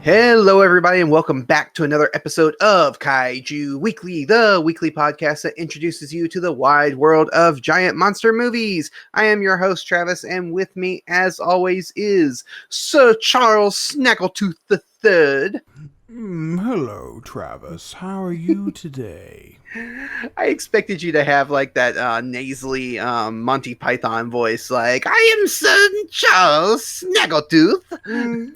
Hello, everybody, and welcome back to another episode of Kaiju Weekly, the weekly podcast that introduces you to the wide world of giant monster movies. I am your host, Travis, and with me, as always, is Sir Charles Snaggletooth III. Hello, Travis. How are you today? I expected you to have like that nasally Monty Python voice, like, I am Sir Charles Snaggletooth.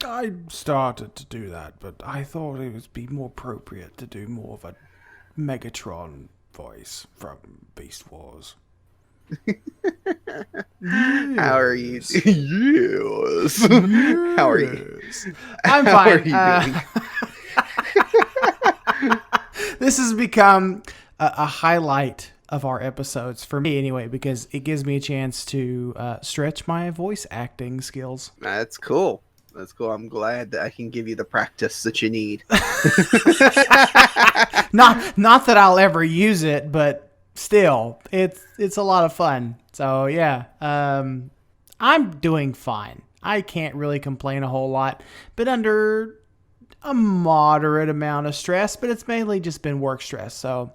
I started to do that, but I thought it would be more appropriate to do more of a Megatron voice from Beast Wars. How are you? Yes. How are you? I'm How fine. are you doing? This has become a highlight of our episodes, for me anyway, because it gives me a chance to stretch my voice acting skills. That's cool. That's cool. I'm glad that I can give you the practice that you need. Not that I'll ever use it, but still, it's a lot of fun. So yeah, I'm doing fine. I can't really complain a whole lot, but under a moderate amount of stress, but it's mainly just been work stress. So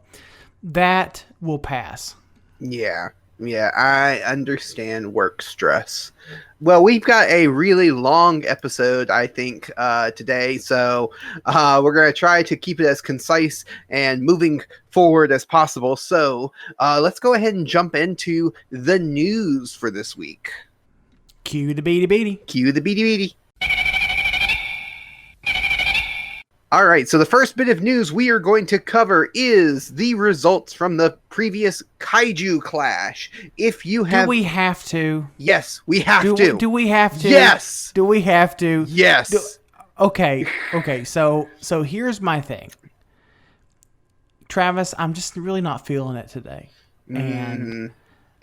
that will pass. Yeah, I understand work stress. Well, we've got a really long episode, I think, today, so we're going to try to keep it as concise and moving forward as possible. So let's go ahead and jump into the news for this week. Cue the beady beady. Cue the beady beady. All right, so the first bit of news we are going to cover is the results from the previous Kaiju Clash. If you have... Do we have to? Yes, we have to. Do we have to? Yes. Do we have to? Yes. Okay, so here's my thing. Travis, I'm just really not feeling it today. And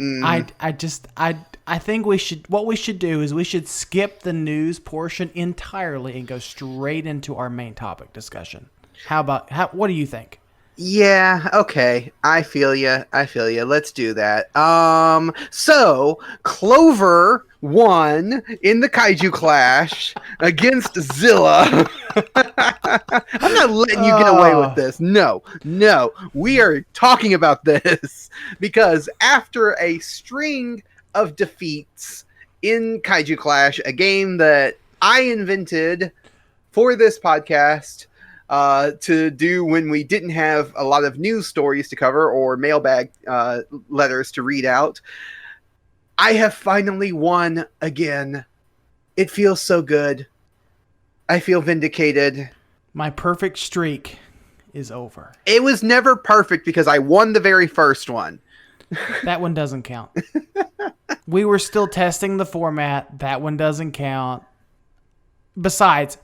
I think what we should do is we should skip the news portion entirely and go straight into our main topic discussion. What do you think? Yeah, okay. I feel you. Let's do that. So Clover won in the Kaiju Clash against Zilla. I'm not letting you get away with this. No. We are talking about this because after a string of defeats in Kaiju Clash, a game that I invented for this podcast to do when we didn't have a lot of news stories to cover or mailbag letters to read out, I have finally won again. It feels so good. I feel vindicated. My perfect streak is over. It was never perfect because I won the very first one. That one doesn't count. We were still testing the format. That one doesn't count. Besides,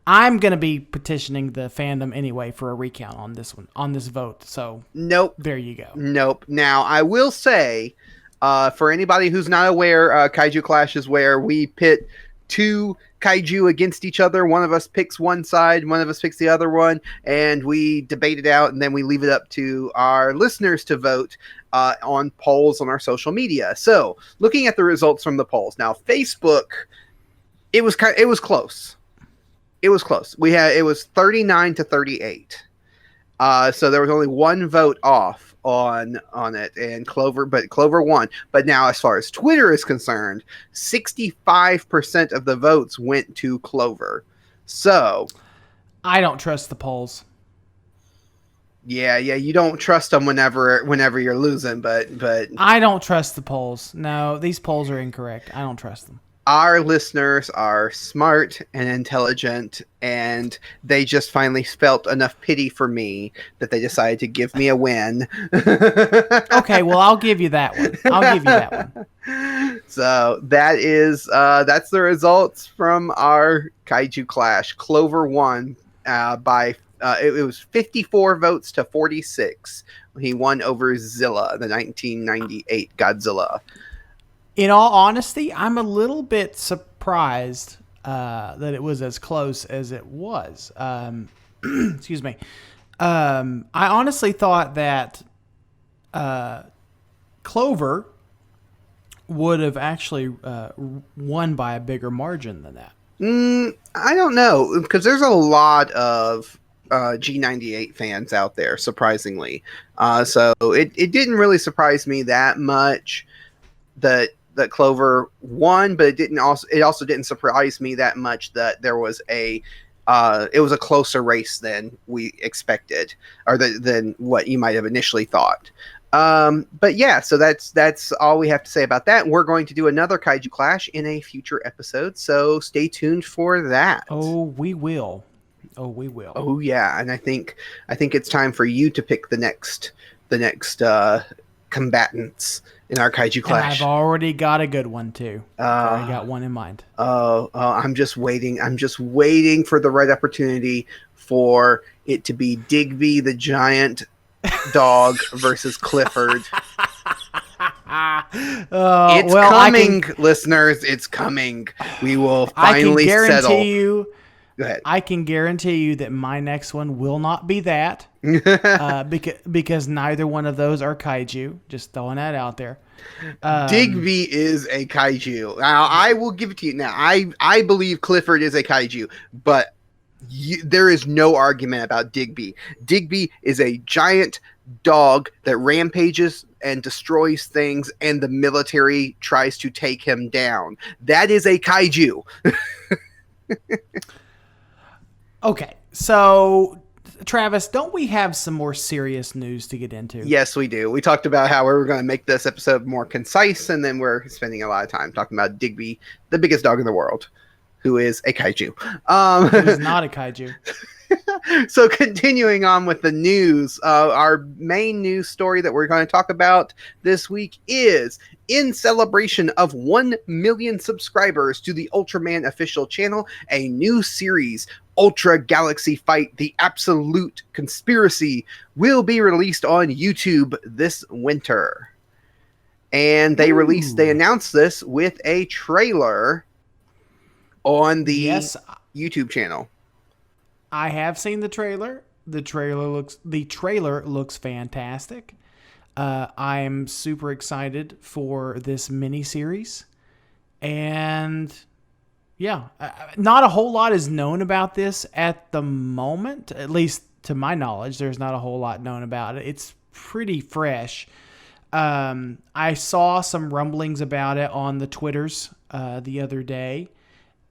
I'm going to be petitioning the fandom anyway for a recount on this one, on this vote. So, nope. There you go. Nope. Now, I will say, for anybody who's not aware, Kaiju Clash is where we pit two kaiju against each other. One of us picks one side, one of us picks the other one, and we debate it out, and then we leave it up to our listeners to vote on polls on our social media. So, looking at the results from the polls. Now, Facebook, it was close. It was close. It was 39 to 38. So there was only one vote off on it, and Clover won. But now, as far as Twitter is concerned, 65% of the votes went to Clover. So I don't trust the polls. Yeah, you don't trust them whenever you're losing, but I don't trust the polls. No, these polls are incorrect. I don't trust them. Our listeners are smart and intelligent, and they just finally felt enough pity for me that they decided to give me a win. Okay, well, I'll give you that one. So that's the results from our Kaiju Clash. Clover won by it was 54 votes to 46. He won over Zilla, the 1998 Godzilla. In all honesty, I'm a little bit surprised that it was as close as it was. Excuse me. I honestly thought that Clover would have actually won by a bigger margin than that. I don't know, because there's a lot of G98 fans out there, surprisingly. So it didn't really surprise me that much that Clover won, but it also didn't surprise me that much that there was it was a closer race than we expected, or than what you might have initially thought. But yeah, so that's all we have to say about that. We're going to do another Kaiju Clash in a future episode, so stay tuned for that. Oh, we will. Oh, we will. Oh yeah, and I think it's time for you to pick the next combatants in our Kaiju Clash. And I've already got a good one too. I've already got one in mind. I'm just waiting. I'm just waiting for the right opportunity for it to be Digby the giant dog versus Clifford. It's coming, listeners. It's coming. We will finally settle. Go ahead. I can guarantee you that my next one will not be that, because neither one of those are kaiju. Just throwing that out there. Digby is a kaiju. Now, I will give it to you. Now, I believe Clifford is a kaiju, but there is no argument about Digby. Digby is a giant dog that rampages and destroys things, and the military tries to take him down. That is a kaiju. Okay, so Travis, don't we have some more serious news to get into? Yes, we do. We talked about how we were going to make this episode more concise, and then we're spending a lot of time talking about Digby, the biggest dog in the world, who is a kaiju. Who's not a kaiju. So continuing on with the news, our main news story that we're going to talk about this week is, in celebration of 1 million subscribers to the Ultraman official channel, a new series, Ultra Galaxy Fight: The Absolute Conspiracy, will be released on YouTube this winter. And they announced this with a trailer on the YouTube channel. I have seen the trailer. The trailer looks fantastic. I'm super excited for this miniseries. And yeah, not a whole lot is known about this at the moment. At least to my knowledge, there's not a whole lot known about it. It's pretty fresh. I saw some rumblings about it on the Twitters the other day.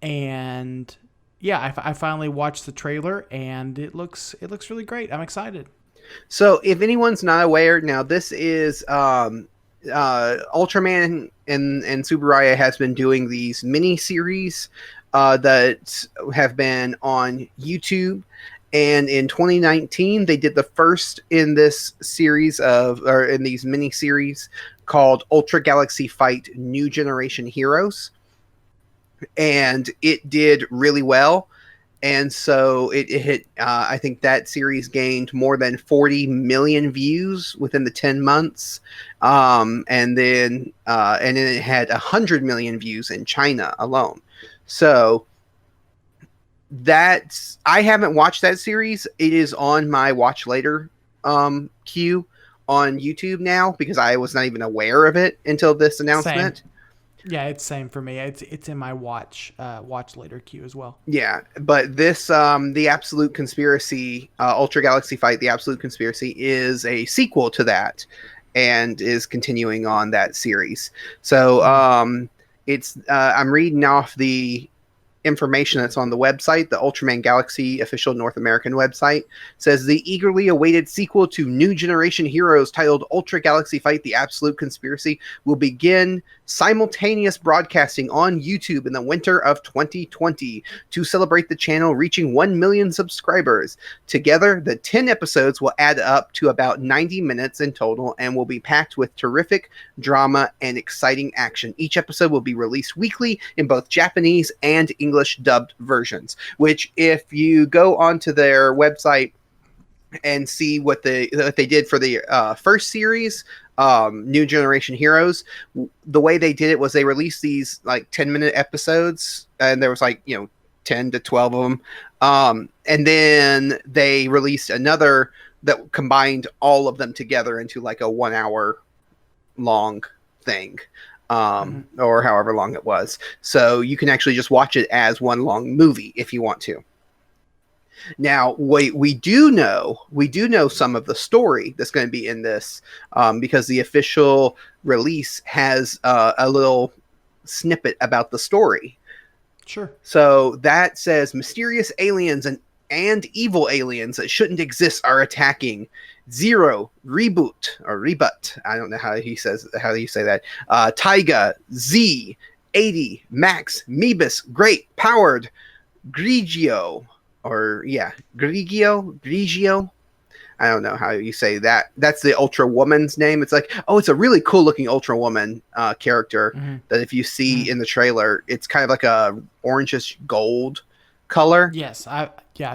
And yeah, I finally watched the trailer, and it looks really great. I'm excited. So, if anyone's not aware, now this is Ultraman and Tsuburaya has been doing these mini series that have been on YouTube, and in 2019 they did the first in this series in these mini series called Ultra Galaxy Fight: New Generation Heroes. And it did really well, and so it hit. I think that series gained more than 40 million views within the 10 months, and then it had 100 million views in China alone. So I haven't watched that series. It is on my watch later queue on YouTube now, because I was not even aware of it until this announcement. Same. Yeah, it's same for me. It's in my watch later queue as well. Yeah, but this the Absolute Conspiracy, Ultra Galaxy Fight: The Absolute Conspiracy is a sequel to that, and is continuing on that series. So it's I'm reading off the information that's on the website. The Ultraman Galaxy official North American website says the eagerly awaited sequel to New Generation Heroes titled Ultra Galaxy Fight: The Absolute Conspiracy will begin simultaneous broadcasting on YouTube in the winter of 2020 to celebrate the channel reaching 1 million subscribers. Together, the 10 episodes will add up to about 90 minutes in total and will be packed with terrific drama and exciting action. Each episode will be released weekly in both Japanese and English dubbed versions, which if you go onto their website and see what they did for the first series, New Generation Heroes, the way they did it was they released these like 10-minute episodes, and there was 10 to 12 of them, and then they released another that combined all of them together into like a 1 hour long thing. or however long it was. So you can actually just watch it as one long movie if you want to. Now, we do know some of the story that's going to be in this, because the official release has a little snippet about the story. Sure. So that says mysterious aliens and evil aliens that shouldn't exist are attacking. Zero, Reboot, or Rebut. I don't know how you say that. Taiga, Z, 80, Max, Meebus, Great, Powered, Grigio. Grigio. I don't know how you say that. That's the Ultra Woman's name. It's like, it's a really cool looking Ultra Woman character that if you see in the trailer, it's kind of like a orangish gold color. Yes,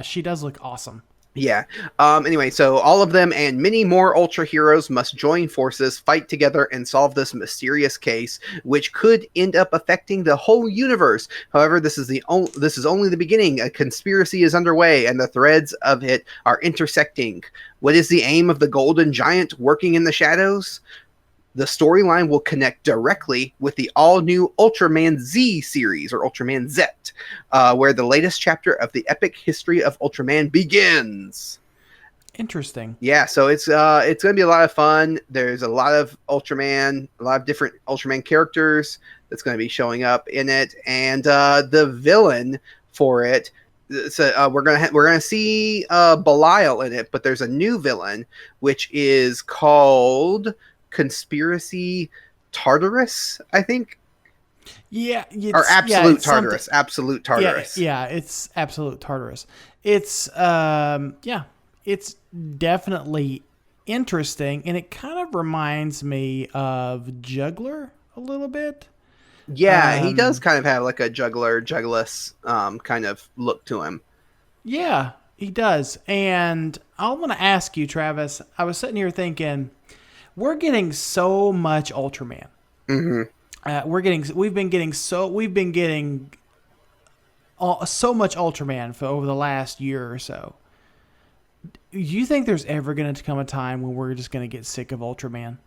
she does look awesome. Yeah. Anyway, so all of them and many more Ultra heroes must join forces, fight together, and solve this mysterious case, which could end up affecting the whole universe. However, this is only the beginning. A conspiracy is underway, and the threads of it are intersecting. What is the aim of the Golden Giant working in the shadows? The storyline will connect directly with the all-new Ultraman Z series, or Ultraman Z, where the latest chapter of the epic history of Ultraman begins. Interesting. Yeah, so it's going to be a lot of fun. There's a lot of Ultraman, a lot of different Ultraman characters that's going to be showing up in it, and the villain for it. So we're gonna see Belial in it, but there's a new villain which is called Conspiracy Tartarus, I think. Yeah, or Absolute Tartarus. Absolute Tartarus. Yeah, it's Absolute Tartarus. It's it's definitely interesting, and it kind of reminds me of Juggler a little bit. Yeah, he does kind of have like a juggless kind of look to him. Yeah, he does. And I want to ask you, Travis, I was sitting here thinking, we're getting so much Ultraman. We've been getting so much Ultraman for over the last year or so. Do you think there's ever going to come a time when we're just going to get sick of Ultraman?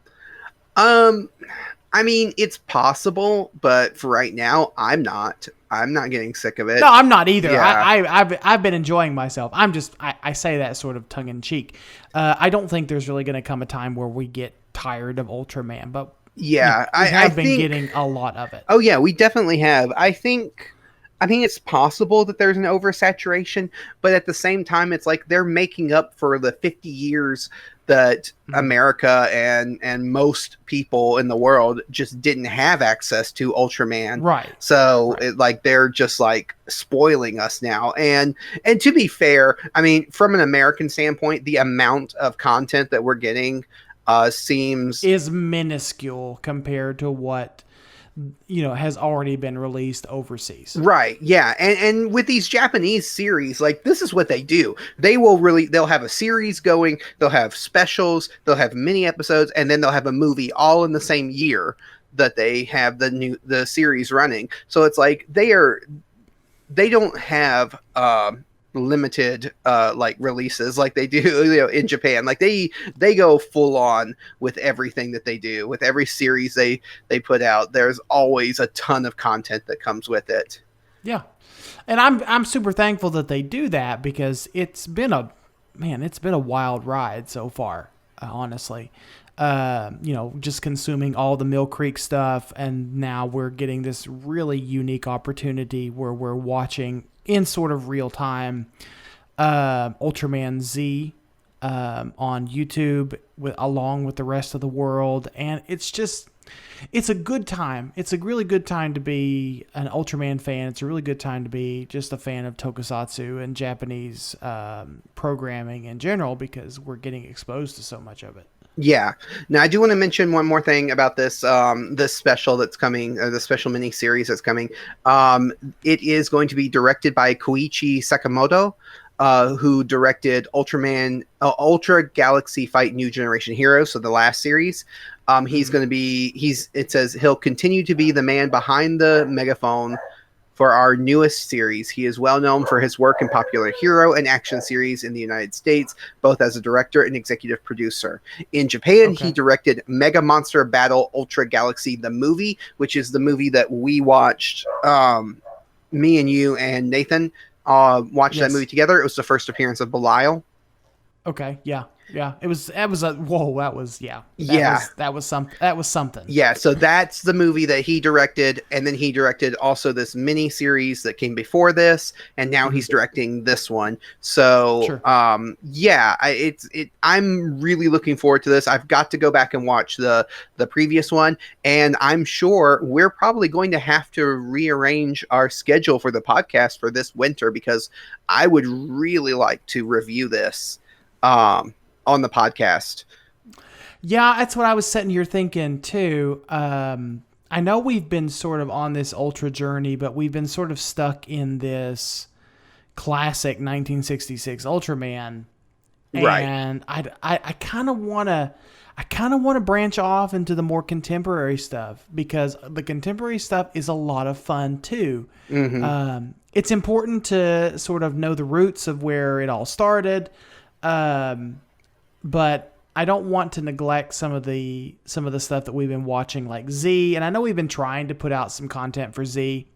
I mean, it's possible, but for right now, I'm not getting sick of it. No, I'm not either. Yeah. I've been enjoying myself. I say that sort of tongue in cheek. I don't think there's really going to come a time where we get tired of Ultraman, but yeah, we have been getting a lot of it. Oh yeah, we definitely have. I think it's possible that there's an oversaturation, but at the same time, it's like they're making up for the 50 years that America and most people in the world just didn't have access to Ultraman. Right. So they're just like spoiling us now. And to be fair, I mean, from an American standpoint, the amount of content that we're getting is minuscule compared to what has already been released overseas. Right. Yeah. And with these Japanese series, like, this is what they do. They'll have a series going, they'll have specials, they'll have mini episodes, and then they'll have a movie all in the same year that they have the series running. So it's like they don't have limited releases like they do in Japan. Like they go full on with everything that they do. With every series they put out, there's always a ton of content that comes with it. Yeah. And I'm super thankful that they do that, because it's been a wild ride so far, honestly. Just consuming all the Mill Creek stuff, and now we're getting this really unique opportunity where we're watching in sort of real time Ultraman Z on YouTube along with the rest of the world, and it's a good time. It's a really good time to be an Ultraman fan. It's a really good time to be just a fan of tokusatsu and Japanese programming in general, because we're getting exposed to so much of it. Yeah. Now, I do want to mention one more thing about this this special that's coming, or the special mini series that's coming. It is going to be directed by Koichi Sakamoto, who directed Ultraman, Ultra Galaxy Fight New Generation Heroes, so the last series. He's going to be, it says he'll continue to be the man behind the megaphone for our newest series. He is well known for his work in popular hero and action series in the United States, both as a director and executive producer. In Japan, he directed Mega Monster Battle Ultra Galaxy, the movie, which is the movie that we watched, me and you and Nathan watched that movie together. It was the first appearance of Belial. Okay, yeah. Yeah, that was something. Yeah, so that's the movie that he directed, and then he directed also this mini series that came before this, and now he's directing this one. So, I'm really looking forward to this. I've got to go back and watch the previous one, and I'm sure we're probably going to have to rearrange our schedule for the podcast for this winter, because I would really like to review this on the podcast. Yeah, that's what I was sitting here thinking too. I know we've been sort of on this ultra journey, but we've been sort of stuck in this classic 1966 Ultraman. Right. And I kind of want to branch off into the more contemporary stuff, because the contemporary stuff is a lot of fun too. Mm-hmm. It's important to sort of know the roots of where it all started. But I don't want to neglect some of the stuff that we've been watching, like Z. And I know we've been trying to put out some content for Z.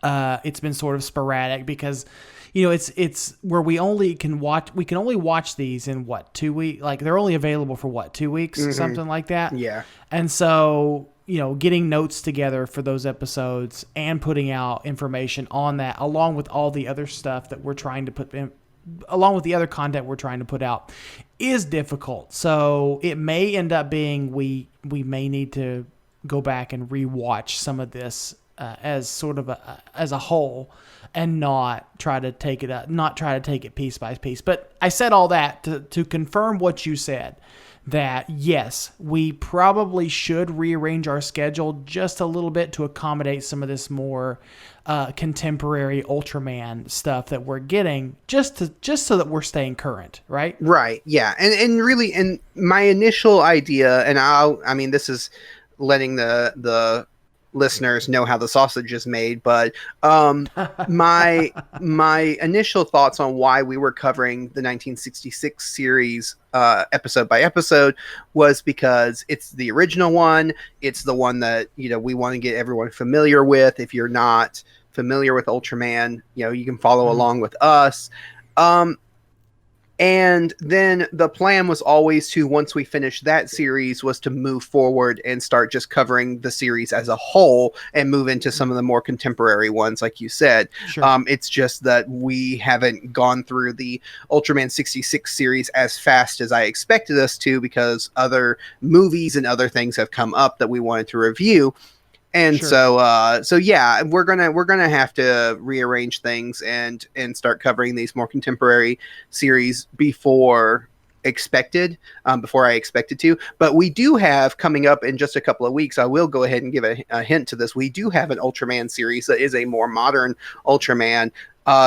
It's been sort of sporadic because, it's where we can only watch these in 2 weeks. Like, they're only available for 2 weeks, something like that. Yeah. And so, getting notes together for those episodes and putting out information on that, along with all the other stuff that we're trying to put in, along with the other content we're trying to put out, is difficult. So it may end up being we may need to go back and rewatch some of this as sort of as a whole, and not try to take it piece by piece. But I said all that to confirm what you said, that yes, we probably should rearrange our schedule just a little bit to accommodate some of this more contemporary Ultraman stuff that we're getting, just so that we're staying current, right? Right. Yeah. And really, and my initial idea, and this is letting the listeners know how the sausage is made, but my initial thoughts on why we were covering the 1966 series episode by episode was because it's the original one. It's the one that we want to get everyone familiar with. If you're not familiar with Ultraman, you can follow along with us. And then the plan was always to, once we finished that series, was to move forward and start just covering the series as a whole and move into some of the more contemporary ones, like you said. Sure. It's just that we haven't gone through the Ultraman 66 series as fast as I expected us to, because other movies and other things have come up that we wanted to review. And so yeah, we're gonna have to rearrange things and start covering these more contemporary series before I expected to. But we do have coming up in just a couple of weeks. I will go ahead and give a hint to this. We do have an Ultraman series that is a more modern Ultraman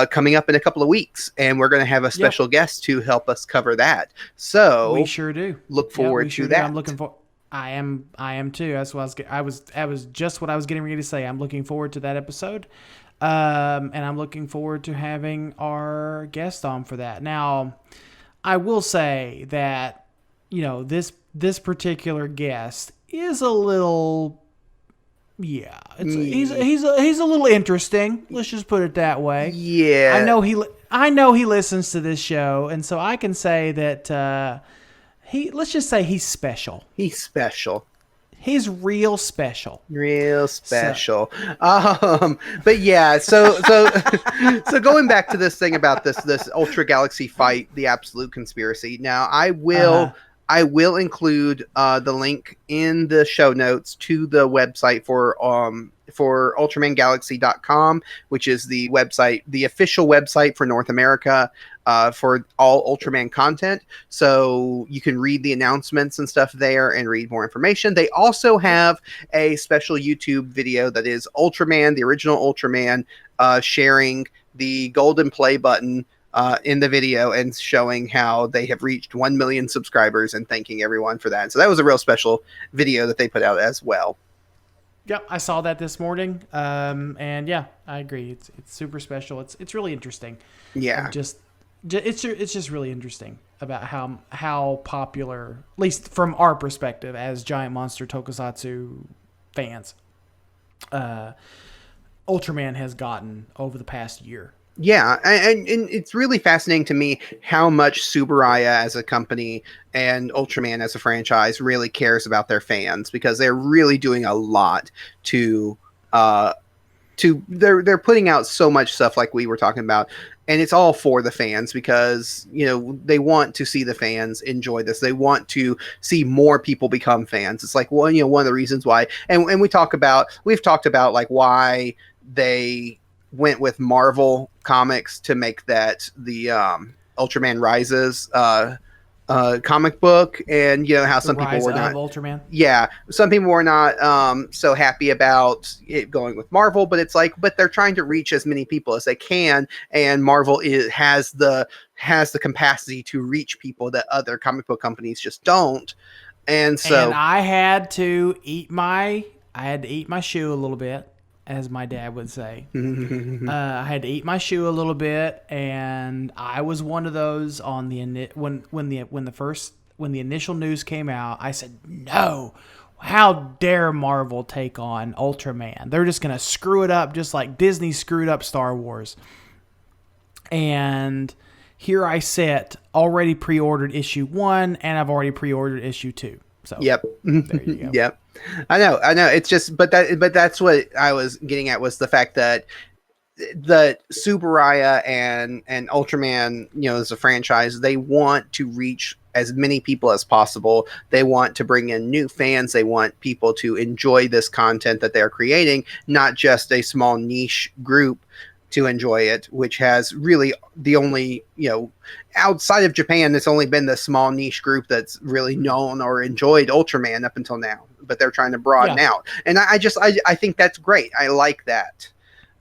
coming up in a couple of weeks, and we're going to have a special guest to help us cover that. So we sure do. Look forward to that. I'm looking for. I am too. That's what I was just what I was getting ready to say. I'm looking forward to that episode, and I'm looking forward to having our guest on for that. Now, I will say that this particular guest is a little, he's a little interesting. Let's just put it that way. Yeah, I know he listens to this show, and so I can say that. Let's just say he's special. He's special. He's real special. Real special. But yeah, so going back to this thing about this Ultra Galaxy fight, the absolute conspiracy. Now, I will include the link in the show notes to the website for ultramangalaxy.com, which is the official website for North America for all Ultraman content. So you can read the announcements and stuff there and read more information. They also have a special YouTube video that is Ultraman, the original Ultraman, sharing the golden play button in the video and showing how they have reached 1 million subscribers and thanking everyone for that. So that was a real special video that they put out as well. Yep, I saw that this morning. And yeah, I agree. It's super special. It's really interesting. Yeah. Of it's just really interesting about how popular, at least from our perspective as giant monster tokusatsu fans, Ultraman has gotten over the past year. Yeah, and it's really fascinating to me how much Subaraya as a company and Ultraman as a franchise really cares about their fans, because they're really doing a lot to they're putting out so much stuff like we were talking about, and it's all for the fans, because they want to see the fans enjoy this. They want to see more people become fans. It's like, well, one of the reasons why, and we've talked about like why they went with Marvel Comics to make that the Ultraman Rises comic book, and how The some people rise were of not. Ultraman. Yeah, some people were not so happy about it going with Marvel, but it's like, but they're trying to reach as many people as they can, and Marvel has the capacity to reach people that other comic book companies just don't, and And so. I had to eat my shoe a little bit, as my dad would say. I had to eat my shoe a little bit, and I was one of those on the when the initial news came out. I said, "No, how dare Marvel take on Ultraman? They're just gonna screw it up, just like Disney screwed up Star Wars." And here I sit, already pre-ordered issue 1, and I've already pre-ordered issue 2. So Yep. there you go. Yep. I know. It's just, but that's what I was getting at, was the fact that Subaraya and Ultraman, as a franchise, they want to reach as many people as possible. They want to bring in new fans. They want people to enjoy this content that they're creating, not just a small niche group to enjoy it, which has really the only, outside of Japan, it's only been the small niche group that's really known or enjoyed Ultraman up until now, but they're trying to broaden out. And I think that's great. I like that.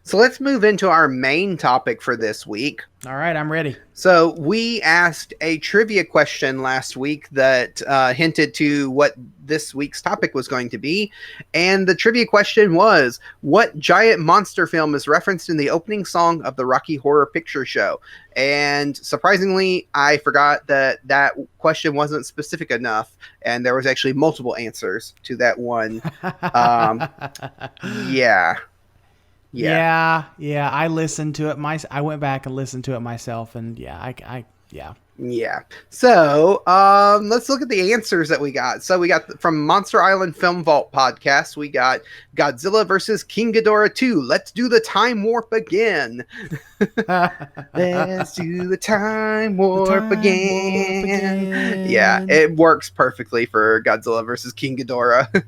So let's move into our main topic for this week. All right, I'm ready. So we asked a trivia question last week that hinted to what this week's topic was going to be. And the trivia question was, what giant monster film is referenced in the opening song of the Rocky Horror Picture Show? And surprisingly, I forgot that question wasn't specific enough. And there was actually multiple answers to that one. Yeah. Yeah. I listened to it. I went back and listened to it myself, and yeah. Yeah. So let's look at the answers that we got. So we got from Monster Island Film Vault podcast, we got Godzilla versus King Ghidorah 2. Let's do the time warp again. Let's do the time warp again. Yeah, it works perfectly for Godzilla versus King Ghidorah.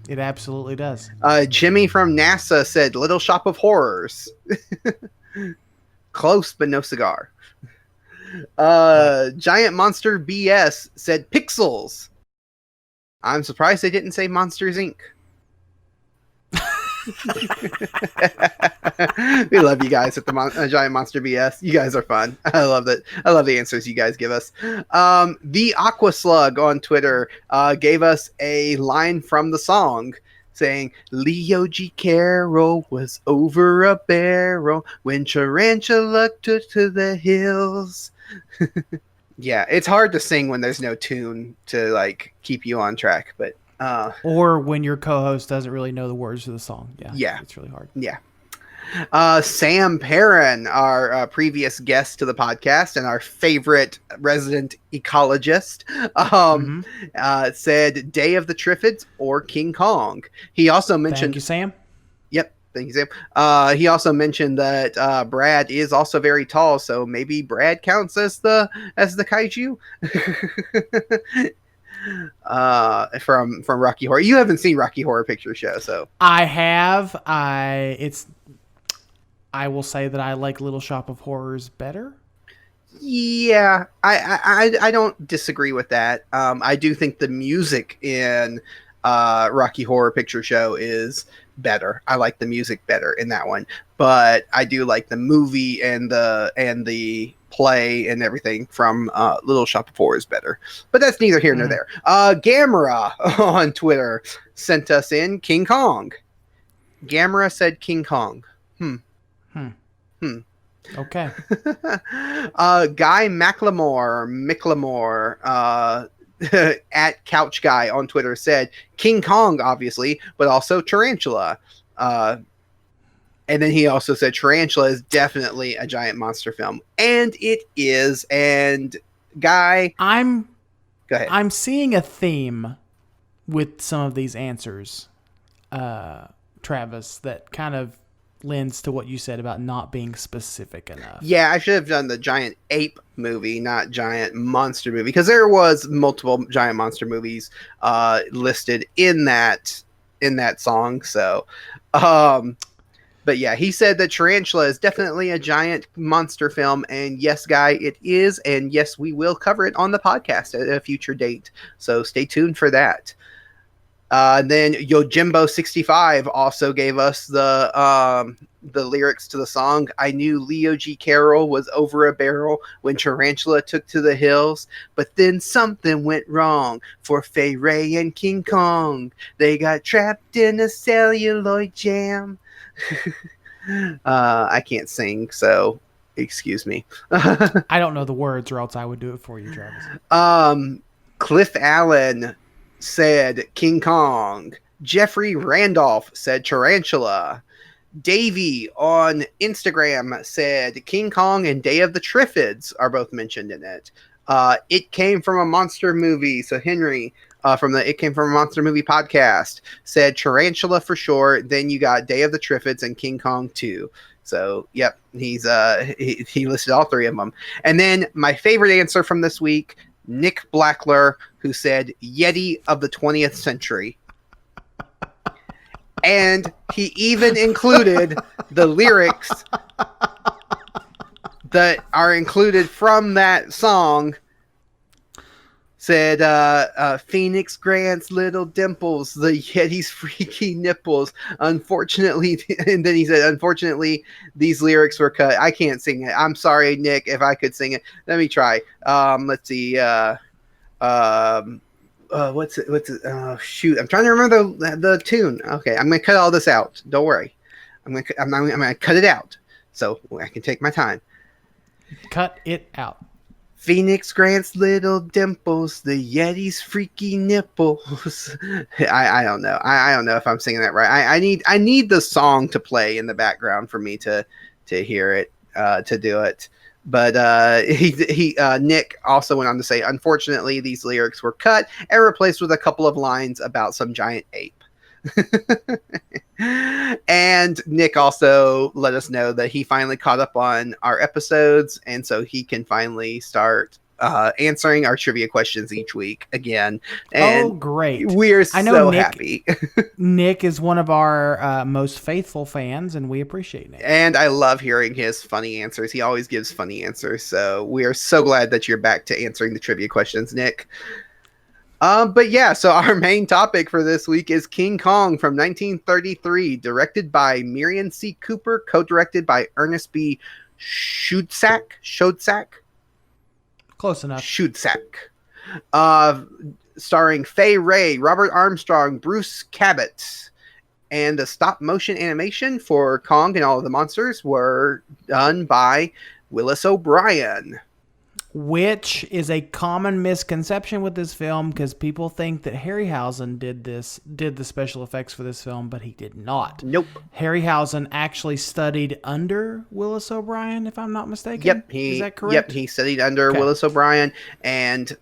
It absolutely does. Jimmy from NASA said Little Shop of Horrors. Close, but no cigar. Giant Monster BS said Pixels. I'm surprised they didn't say Monsters Inc. We love you guys at the Giant Monster BS. You guys are fun. I love it. I love the answers you guys give us. The Aqua Slug on Twitter gave us a line from the song saying, Leo G. Carroll was over a barrel when Tarantula took to the hills. Yeah, it's hard to sing when there's no tune to like keep you on track, but or when your co-host doesn't really know the words to the song. Yeah, it's really hard. Yeah. Sam Perrin, our previous guest to the podcast and our favorite resident ecologist, said Day of the Triffids or King Kong. He also mentioned... Thank you, Sam. Yep. Thank you, Sam. He also mentioned that Brad is also very tall, so maybe Brad counts as the kaiju. From Rocky Horror. You haven't seen Rocky Horror Picture Show, so I have. I will say that I like Little Shop of Horrors better. Yeah, I don't disagree with that. I do think the music in Rocky Horror Picture Show is better. I like the music better in that one, but I do like the movie and the play and everything from Little Shop of Horrors better. But that's neither here nor there. Gamera on Twitter sent us in King Kong. Gamera said King Kong. Okay. Guy Micklemore, at Couch Guy on Twitter said King Kong, obviously, but also Tarantula. And then he also said Tarantula is definitely a giant monster film, and it is. And Guy, go ahead. I'm seeing a theme with some of these answers, Travis, that kind of lends to what you said about not being specific enough. Yeah, I should have done the giant ape movie, not giant monster movie, because there was multiple giant monster movies listed in that song. So, but yeah, he said that Tarantula is definitely a giant monster film, and yes, Guy, it is, and yes, we will cover it on the podcast at a future date. So stay tuned for that. Then Yojimbo65 also gave us the lyrics to the song. I knew Leo G. Carroll was over a barrel when Tarantula took to the hills, but then something went wrong for Fay Ray and King Kong. They got trapped in a celluloid jam. I can't sing, so excuse me. I don't know the words, or else I would do it for you, Travis. Cliff Allen said King Kong. Jeffrey Randolph said Tarantula. Davey on Instagram said King Kong and Day of the Triffids are both mentioned in it. It came from a monster movie. So Henry from the It Came From a Monster Movie podcast said Tarantula for sure. Then you got Day of the Triffids and King Kong 2. So, yep, he's he listed all three of them. And then my favorite answer from this week, Nick Blackler, who said Yeti of the 20th century. And he even included the lyrics that are included from that song. Said Phoenix Grant's little dimples, the Yeti's freaky nipples. Unfortunately, and then he said, unfortunately, these lyrics were cut. I can't sing it. I'm sorry, Nick, if I could sing it. Let me try. Let's see. What's it? Oh, shoot. I'm trying to remember the tune. Okay, I'm going to cut all this out. Don't worry. I'm going to cut it out so I can take my time. Cut it out. Phoenix Grant's little dimples, the Yeti's freaky nipples. I don't know. I don't know if I'm singing that right. I need the song to play in the background for me to hear it, to do it. But Nick also went on to say, unfortunately, these lyrics were cut and replaced with a couple of lines about some giant ape. And Nick also let us know that he finally caught up on our episodes, and so he can finally start answering our trivia questions each week again. And great. We're so happy. Nick is one of our most faithful fans, and we appreciate Nick. And I love hearing his funny answers. He always gives funny answers. So we are so glad that you're back to answering the trivia questions, Nick. But yeah, so our main topic for this week is King Kong from 1933, directed by Miriam C. Cooper, co-directed by Ernest B. Schoedsack. Close enough. Schoedsack. Starring Fay Ray, Robert Armstrong, Bruce Cabot. And the stop motion animation for Kong and all of the monsters were done by Willis O'Brien. Which is a common misconception with this film, because people think that Harryhausen did the special effects for this film, but he did not. Nope. Harryhausen actually studied under Willis O'Brien, if I'm not mistaken. Yep. Is that correct? Yep, he studied under Willis O'Brien, and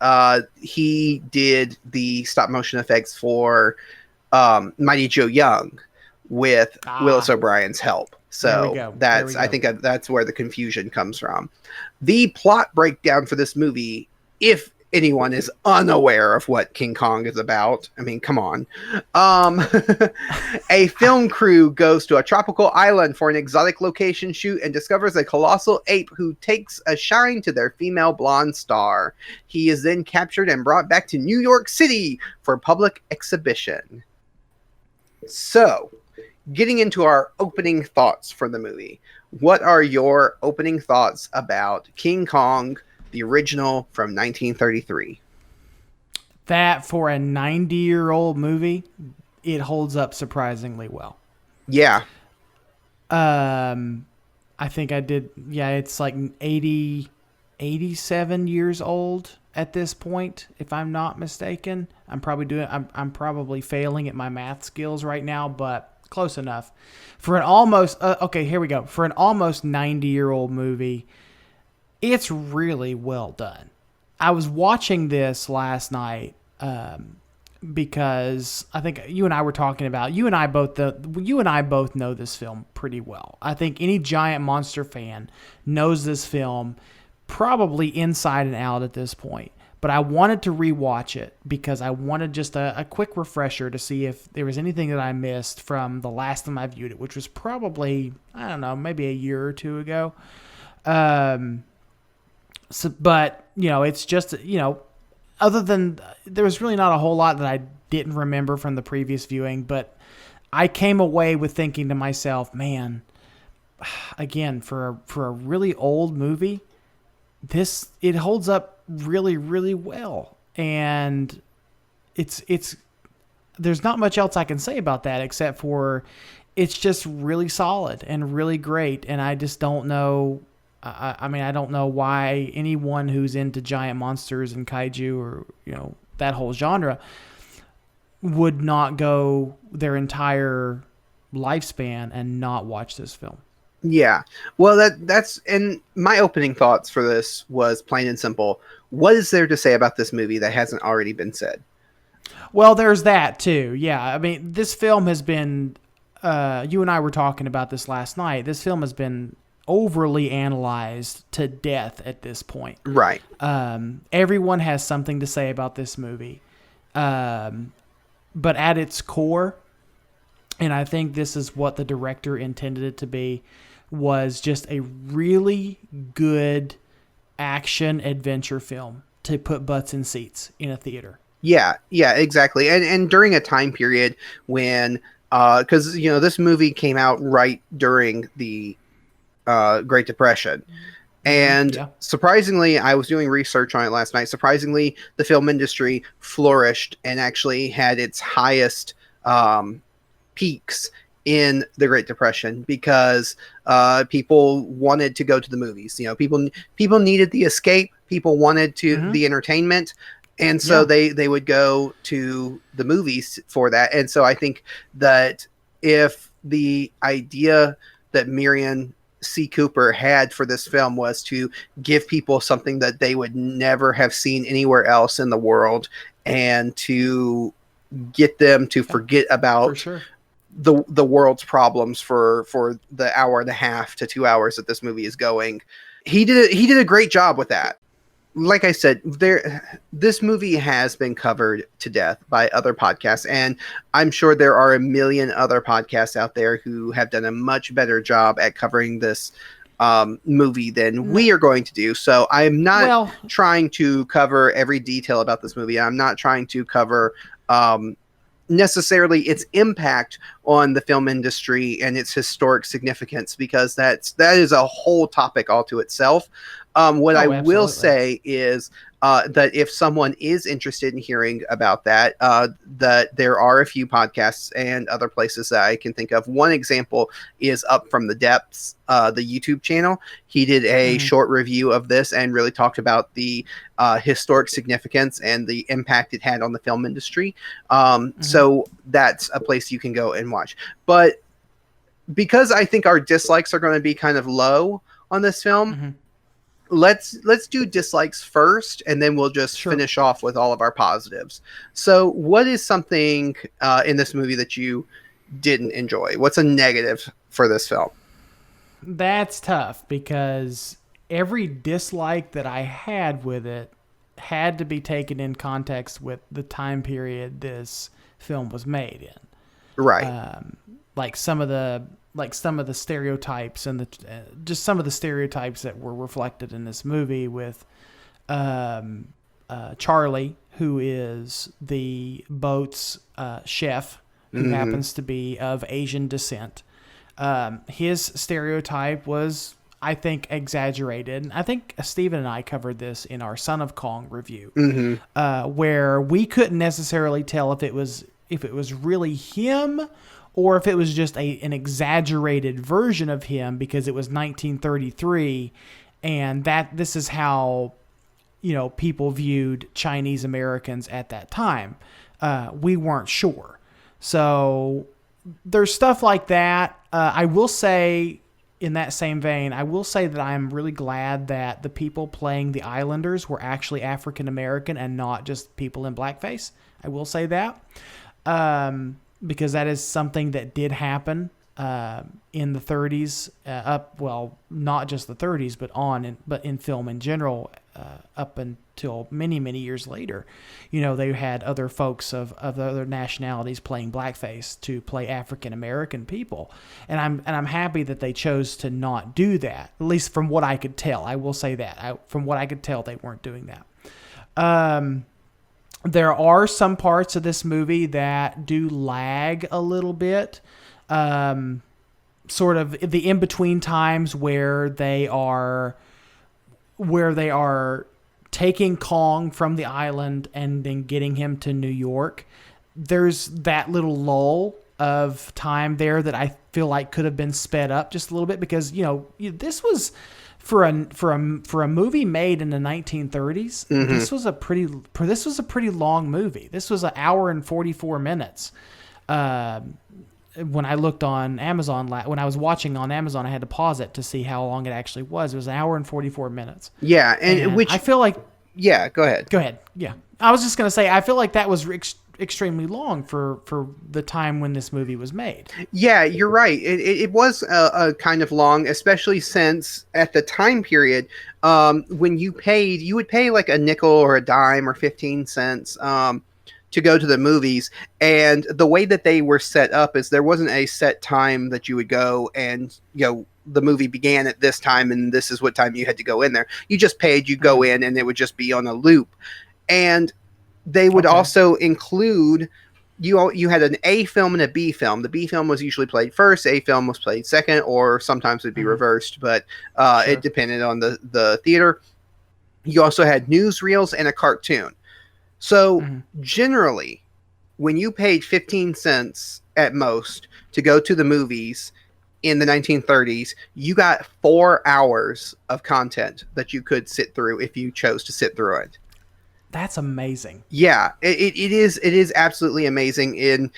he did the stop motion effects for Mighty Joe Young with Willis O'Brien's help. So I think that's where the confusion comes from. The plot breakdown for this movie, if anyone is unaware of what King Kong is about, I mean, come on. A film crew goes to a tropical island for an exotic location shoot and discovers a colossal ape who takes a shine to their female blonde star. He is then captured and brought back to New York City for public exhibition. So, getting into our opening thoughts for the movie. what are your opening thoughts about King Kong, the original from 1933? That for a 90-year-old movie, it holds up surprisingly well. Yeah. I think I did. Yeah, it's like 87 years old at this point, if I'm not mistaken. I'm probably failing at my math skills right now, but close enough. For an almost okay, here we go. For an almost 90-year-old movie, it's really well done. I was watching this last night because I think you and I were talking about you and I both know this film pretty well. I think any giant monster fan knows this film probably inside and out at this point. But I wanted to rewatch it because I wanted just a quick refresher to see if there was anything that I missed from the last time I viewed it, which was probably, I don't know, maybe a year or two ago. But, it's just, other than there was really not a whole lot that I didn't remember from the previous viewing, but I came away with thinking to myself, man, again, for a really old movie, it holds up really, really well. And it's there's not much else I can say about that except for it's just really solid and really great. And I just don't know. I don't know why anyone who's into giant monsters and kaiju or, that whole genre would not go their entire lifespan and not watch this film. Yeah. Well, that's and my opening thoughts for this was plain and simple. What is there to say about this movie that hasn't already been said? Well, there's that too. Yeah. I mean, this film has been you and I were talking about this last night. This film has been overly analyzed to death at this point. Right. Everyone has something to say about this movie. But at its core, and I think this is what the director intended it to be, was just a really good action adventure film to put butts in seats in a theater. Yeah, exactly. And during a time period when, because, this movie came out right during the Great Depression. And surprisingly, I was doing research on it last night. Surprisingly, the film industry flourished and actually had its highest peaks in the Great Depression because people wanted to go to the movies. People needed the escape. People wanted the entertainment. And so they would go to the movies for that. And so I think that if the idea that Merian C. Cooper had for this film was to give people something that they would never have seen anywhere else in the world and to get them to forget about the world's problems for the hour and a half to 2 hours that this movie is going. He did a great job with that. Like I said, this movie has been covered to death by other podcasts, and I'm sure there are a million other podcasts out there who have done a much better job at covering this movie than we are going to do. So I'm not trying to cover every detail about this movie. I'm not trying to cover necessarily its impact on the film industry and its historic significance, because that is a whole topic all to itself. What I will say is that if someone is interested in hearing about that, that there are a few podcasts and other places that I can think of. One example is Up From the Depths, the YouTube channel. He did a short review of this and really talked about the historic significance and the impact it had on the film industry. So that's a place you can go and watch. But because I think our dislikes are going to be kind of low on this film, let's do dislikes first, and then we'll just finish off with all of our positives. So what is something in this movie that you didn't enjoy? What's a negative for this film? That's tough because every dislike that I had with it had to be taken in context with the time period this film was made in. Right. Like some of the stereotypes and just some of the stereotypes that were reflected in this movie with Charlie, who is the boat's chef, who happens to be of Asian descent. His stereotype was, I think, exaggerated. I think Steven and I covered this in our Son of Kong review, where we couldn't necessarily tell if it was really him or if it was just an exaggerated version of him because it was 1933, and that this is how people viewed Chinese Americans at that time. We weren't sure, so there's stuff like that. I will say, in that same vein, I will say that I'm really glad that the people playing the Islanders were actually African American and not just people in blackface. I will say that. Because that is something that did happen in the 30s, not just the 30s, but in film in general, up until many, many years later. They had other folks of other nationalities playing blackface to play African American people, and I'm happy that they chose to not do that. At least from what I could tell, I will say that from what I could tell, they weren't doing that. There are some parts of this movie that do lag a little bit. Sort of the in-between times where they are taking Kong from the island and then getting him to New York. There's that little lull of time there that I feel like could have been sped up just a little bit because, this was for a movie made in the 1930s. This was a pretty long movie. This was an hour and 44 minutes. When I looked on Amazon, when I was watching on Amazon, I had to pause it to see how long it actually was. It was an hour and 44 minutes. Yeah, and which I feel like. Yeah, go ahead. Go ahead. Yeah, I was just gonna say I feel like that was extremely long for the time when this movie was made. Yeah, you're right. It was a kind of long, especially since at the time period, when you would pay like a nickel or a dime or 15 cents to go to the movies. And the way that they were set up is there wasn't a set time that you would go and, the movie began at this time and this is what time you had to go in there. You just paid, you go in, and it would just be on a loop. And they would also include, you had an A film and a B film. The B film was usually played first, A film was played second, or sometimes it'd be reversed, but it depended on the theater. You also had newsreels and a cartoon. So generally, when you paid 15 cents at most to go to the movies in the 1930s, you got 4 hours of content that you could sit through if you chose to sit through it. That's amazing. Yeah, it is absolutely amazing.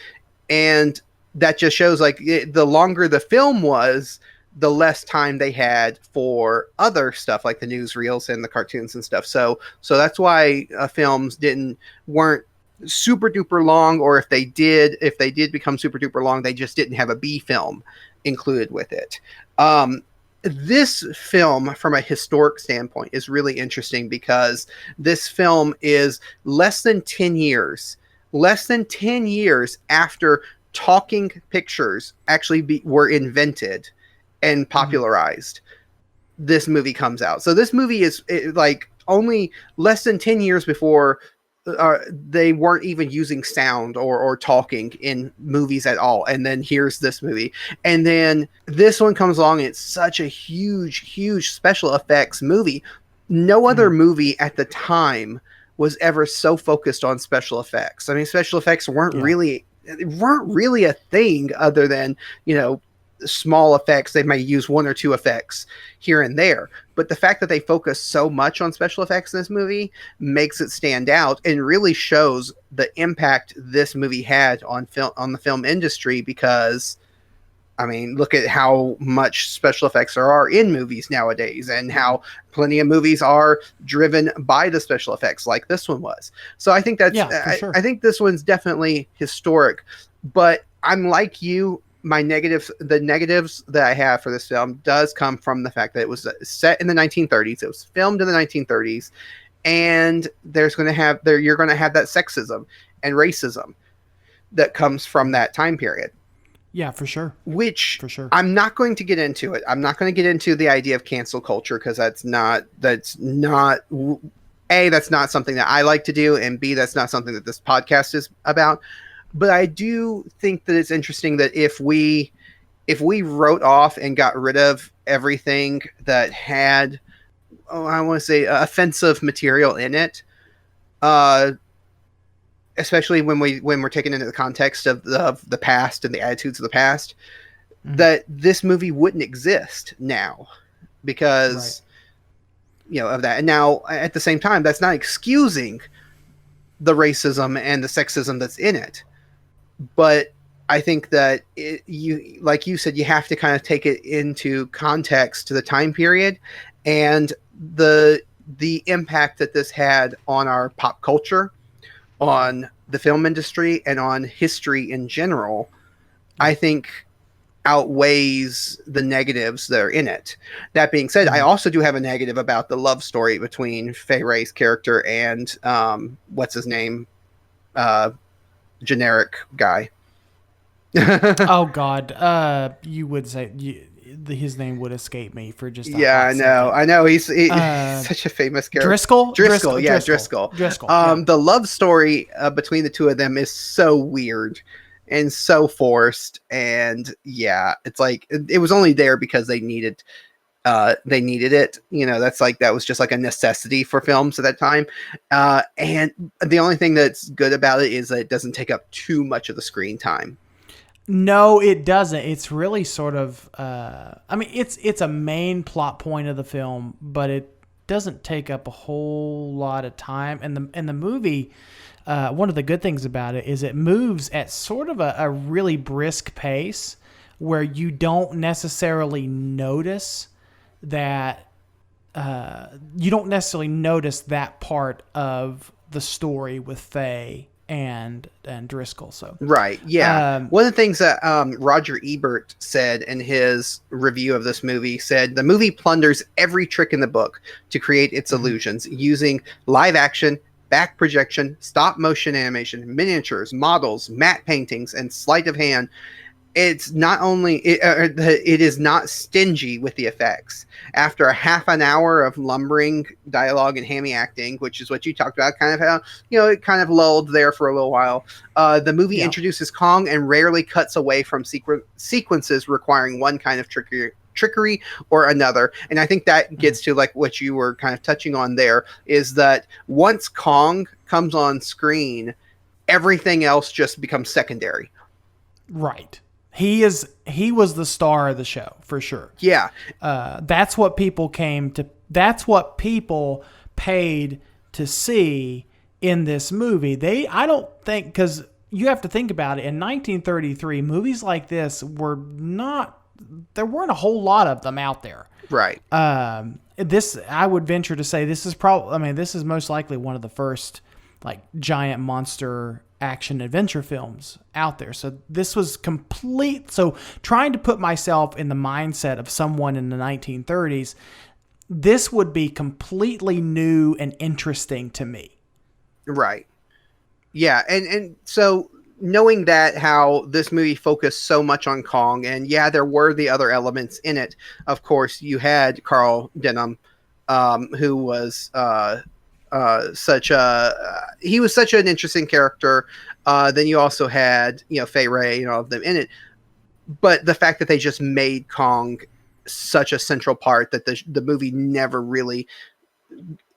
And that just shows the longer the film was, the less time they had for other stuff like the newsreels and the cartoons and stuff. So that's why films weren't super duper long, or if they did become super duper long, they just didn't have a B film included with it. This film, from a historic standpoint, is really interesting because this film is less than 10 years after talking pictures actually were invented and popularized. This movie comes out. So this movie is only less than 10 years before they weren't even using sound or talking in movies at all. And then here's this movie. And then this one comes along and it's such a huge special effects movie. No other movie at the time was ever so focused on special effects. I mean, special effects weren't really a thing other than, small effects. They may use one or two effects here and there, but the fact that they focus so much on special effects in this movie makes it stand out and really shows the impact this movie had on the film industry. Because I mean, look at how much special effects there are in movies nowadays and how plenty of movies are driven by the special effects like this one was. So I think I think this one's definitely historic, but I'm like you. The negatives that I have for this film does come from the fact that it was set in the 1930s. It was filmed in the 1930s, and you're going to have that sexism and racism that comes from that time period. Yeah, for sure. I'm not going to get into it. I'm not going to get into the idea of cancel culture because that's not A, that's not something that I like to do, and B, that's not something that this podcast is about. But I do think that it's interesting that if we if we wrote off and got rid of everything that had, I want to say, offensive material in it, uh, especially when we're taking into the context of the past and the attitudes of the past, that this movie wouldn't exist now because of that. And now at the same time, that's not excusing the racism and the sexism that's in it, but I think that you, like you said, you have to kind of take it into context to the time period and the impact that this had on our pop culture, on the film industry, and on history in general. I think outweighs the negatives that are in it. That being said, I also do have a negative about the love story between Fay Wray's character and what's his name, generic guy. Oh God, you would say his name would escape me for just a hot second. I know he's such a famous character. Driscoll. Driscoll. Yeah. The love story between the two of them is so weird and so forced, and it's like it was only there because they needed it. That was just like a necessity for films at that time. And the only thing that's good about it is that it doesn't take up too much of the screen time. No, it doesn't. It's really sort of, it's a main plot point of the film, but it doesn't take up a whole lot of time. And the movie, one of the good things about it is it moves at sort of a really brisk pace where you don't necessarily notice that, part of the story with Faye and Driscoll. So right, yeah. One of the things that Roger Ebert said in his review of this movie said the movie plunders every trick in the book to create its illusions using live action, back projection, stop motion animation, miniatures, models, matte paintings, and sleight of hand. It's not only it is not stingy with the effects. After a half an hour of lumbering dialogue and hammy acting, which is what you talked about, kind of how it kind of lulled there for a little while. The movie introduces Kong and rarely cuts away from sequences requiring one kind of trickery or another. And I think that gets to like what you were kind of touching on there, is that once Kong comes on screen, everything else just becomes secondary. Right. He was the star of the show for sure. Yeah. That's what people paid to see in this movie. I don't think, because you have to think about it, in 1933, movies like this there weren't a whole lot of them out there. Right. This, I would venture to say, this is most likely one of the first like giant monster action adventure films out there. So this was complete. So trying to put myself in the mindset of someone in the 1930s, this would be completely new and interesting to me. Right. Yeah. And so knowing that, how this movie focused so much on Kong, and there were the other elements in it. Of course, you had Carl Denham, who was, he was such an interesting character. Then you also had, Fay Wray and all of them in it. But the fact that they just made Kong such a central part that the movie never really,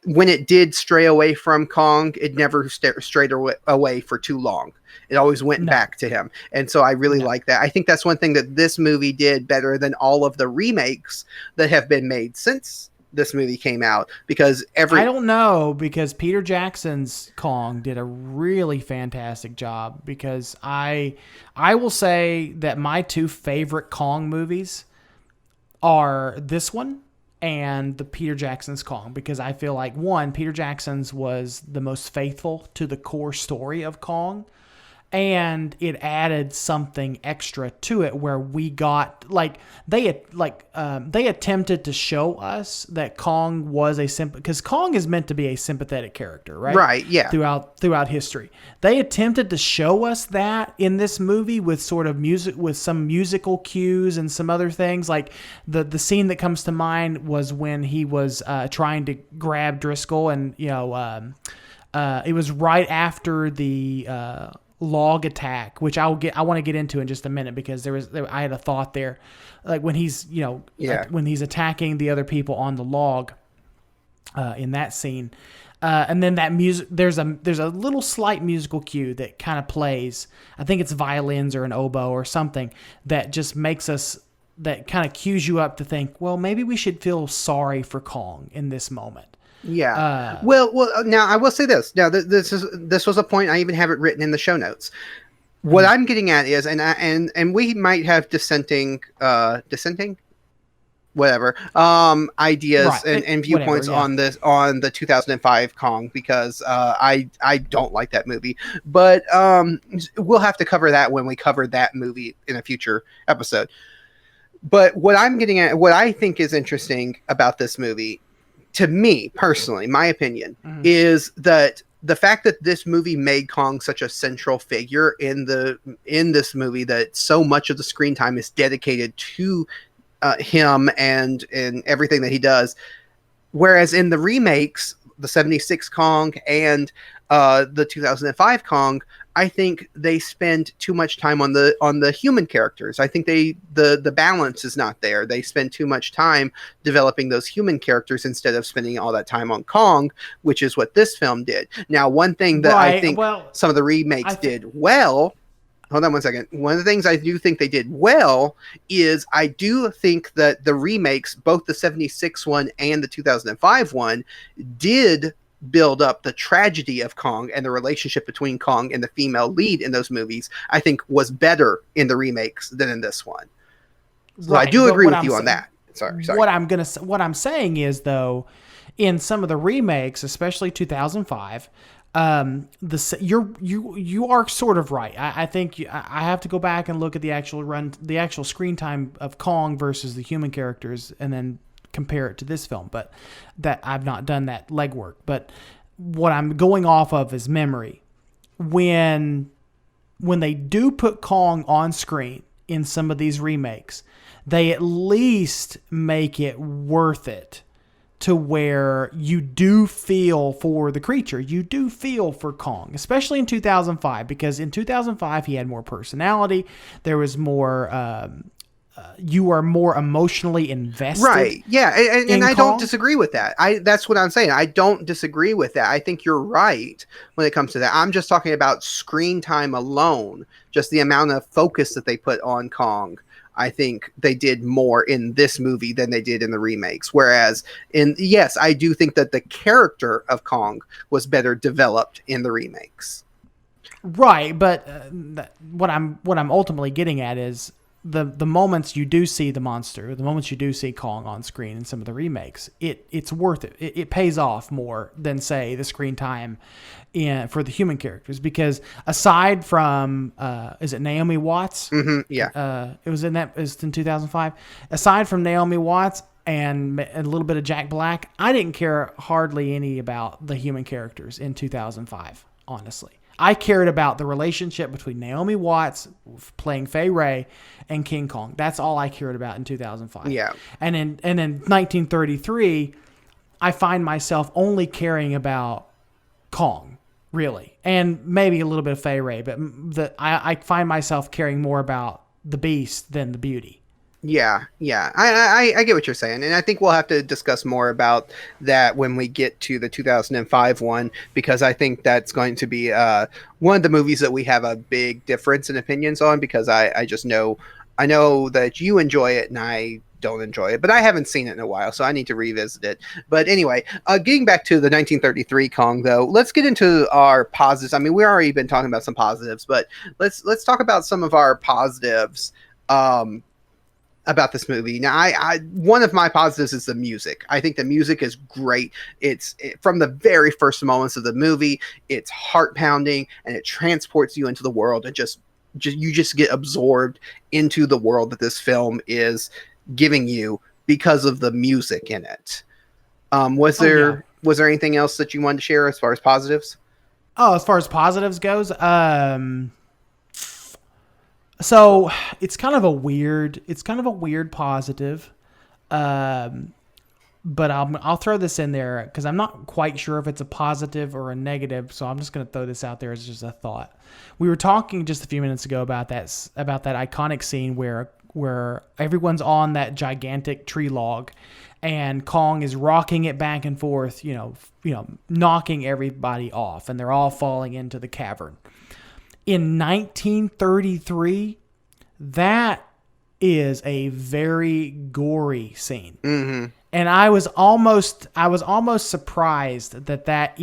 when it did stray away from Kong, it never strayed away for too long. It always went back to him. And so I really like that. I think that's one thing that this movie did better than all of the remakes that have been made since this movie came out, because I don't know, because Peter Jackson's Kong did a really fantastic job, because I will say that my two favorite Kong movies are this one and the Peter Jackson's Kong, because I feel like, one, Peter Jackson's was the most faithful to the core story of Kong, and it added something extra to it where we got they attempted to show us that Kong was because Kong is meant to be a sympathetic character, right? Right, yeah. Throughout history, they attempted to show us that in this movie with sort of music, with some musical cues and some other things. Like the scene that comes to mind was when he was trying to grab Driscoll, and it was right after the log attack, which I want to get into in just a minute, because I had a thought there, like when he's when he's attacking the other people on the log, in that scene, and then that music. There's a little slight musical cue that kind of plays. I think it's violins or an oboe or something that just makes us. That kind of cues you up to think, well, maybe we should feel sorry for Kong in this moment. Yeah. Well. Now I will say this. Now this was a point, I even have it written in the show notes. What I'm getting at is, and we might have dissenting, whatever, ideas, Right. and viewpoints Whatever, on the 2005 Kong, because I don't like that movie. But we'll have to cover that when we cover that movie in a future episode. But what I'm getting at, what I think is interesting about this movie, to me personally, my opinion, is that the fact that this movie made Kong such a central figure in this movie, that so much of the screen time is dedicated to him and everything that he does. Whereas in the remakes, the 76 Kong and the 2005 Kong, I think they spend too much time on the human characters. I think the balance is not there. They spend too much time developing those human characters instead of spending all that time on Kong, which is what this film did. Now, one thing that I think some of the remakes did well. Hold on one second. One of the things I do think they did well is, I do think that the remakes, both the 76 one and the 2005 one, did build up the tragedy of Kong, and the relationship between Kong and the female lead in those movies, I think, was better in the remakes than in this one. So right, I do agree with you on that. Sorry. What I'm saying is, though, in some of the remakes, especially 2005, you are sort of right. I think I have to go back and look at the actual screen time of Kong versus the human characters, and then compare it to this film, but that I've not done that legwork. But what I'm going off of is memory. When they do put Kong on screen in some of these remakes, they at least make it worth it, to where you do feel for the creature. You do feel for Kong, especially in 2005, because in 2005 he had more personality. There was more. You are more emotionally invested. Right. Yeah. And I don't disagree with that. That's what I'm saying. I don't disagree with that. I think you're right when it comes to that. I'm just talking about screen time alone, just the amount of focus that they put on Kong. I think they did more in this movie than they did in the remakes. Whereas yes, I do think that the character of Kong was better developed in the remakes. Right. But what I'm ultimately getting at is, the moments you do see the monster, the moments you do see Kong on screen in some of the remakes, it's worth it. It pays off more than, say, the screen time for the human characters, because aside from is it Naomi Watts? Mm-hmm, yeah. It was in 2005. Aside from Naomi Watts and a little bit of Jack Black, I didn't care hardly any about the human characters in 2005, honestly. I cared about the relationship between Naomi Watts playing Fay Wray and King Kong. That's all I cared about in 2005. Yeah. And in 1933, I find myself only caring about Kong, really, and maybe a little bit of Fay Wray, but I find myself caring more about the Beast than the Beauty. Yeah. I get what you're saying, and I think we'll have to discuss more about that when we get to the 2005 one, because I think that's going to be one of the movies that we have a big difference in opinions on, because I know that you enjoy it and I don't enjoy it, but I haven't seen it in a while, so I need to revisit it. But anyway, getting back to the 1933 Kong, though, let's get into our positives. I mean, we've already been talking about some positives, but let's talk about some of our positives about this movie. Now, one of my positives is the music. I think the music is great. From the very first moments of the movie, it's heart pounding, and it transports you into the world, and you just get absorbed into the world that this film is giving you because of the music in it. Was there anything else that you wanted to share as far as positives? Oh, as far as positives goes, so it's kind of a weird positive. but I'll throw this in there because I'm not quite sure if it's a positive or a negative. So I'm just going to throw this out there as just a thought. We were talking just a few minutes ago about that iconic scene where everyone's on that gigantic tree log, and Kong is rocking it back and forth, knocking everybody off, and they're all falling into the cavern. In 1933, that is a very gory scene. Mm-hmm. And I was almost surprised that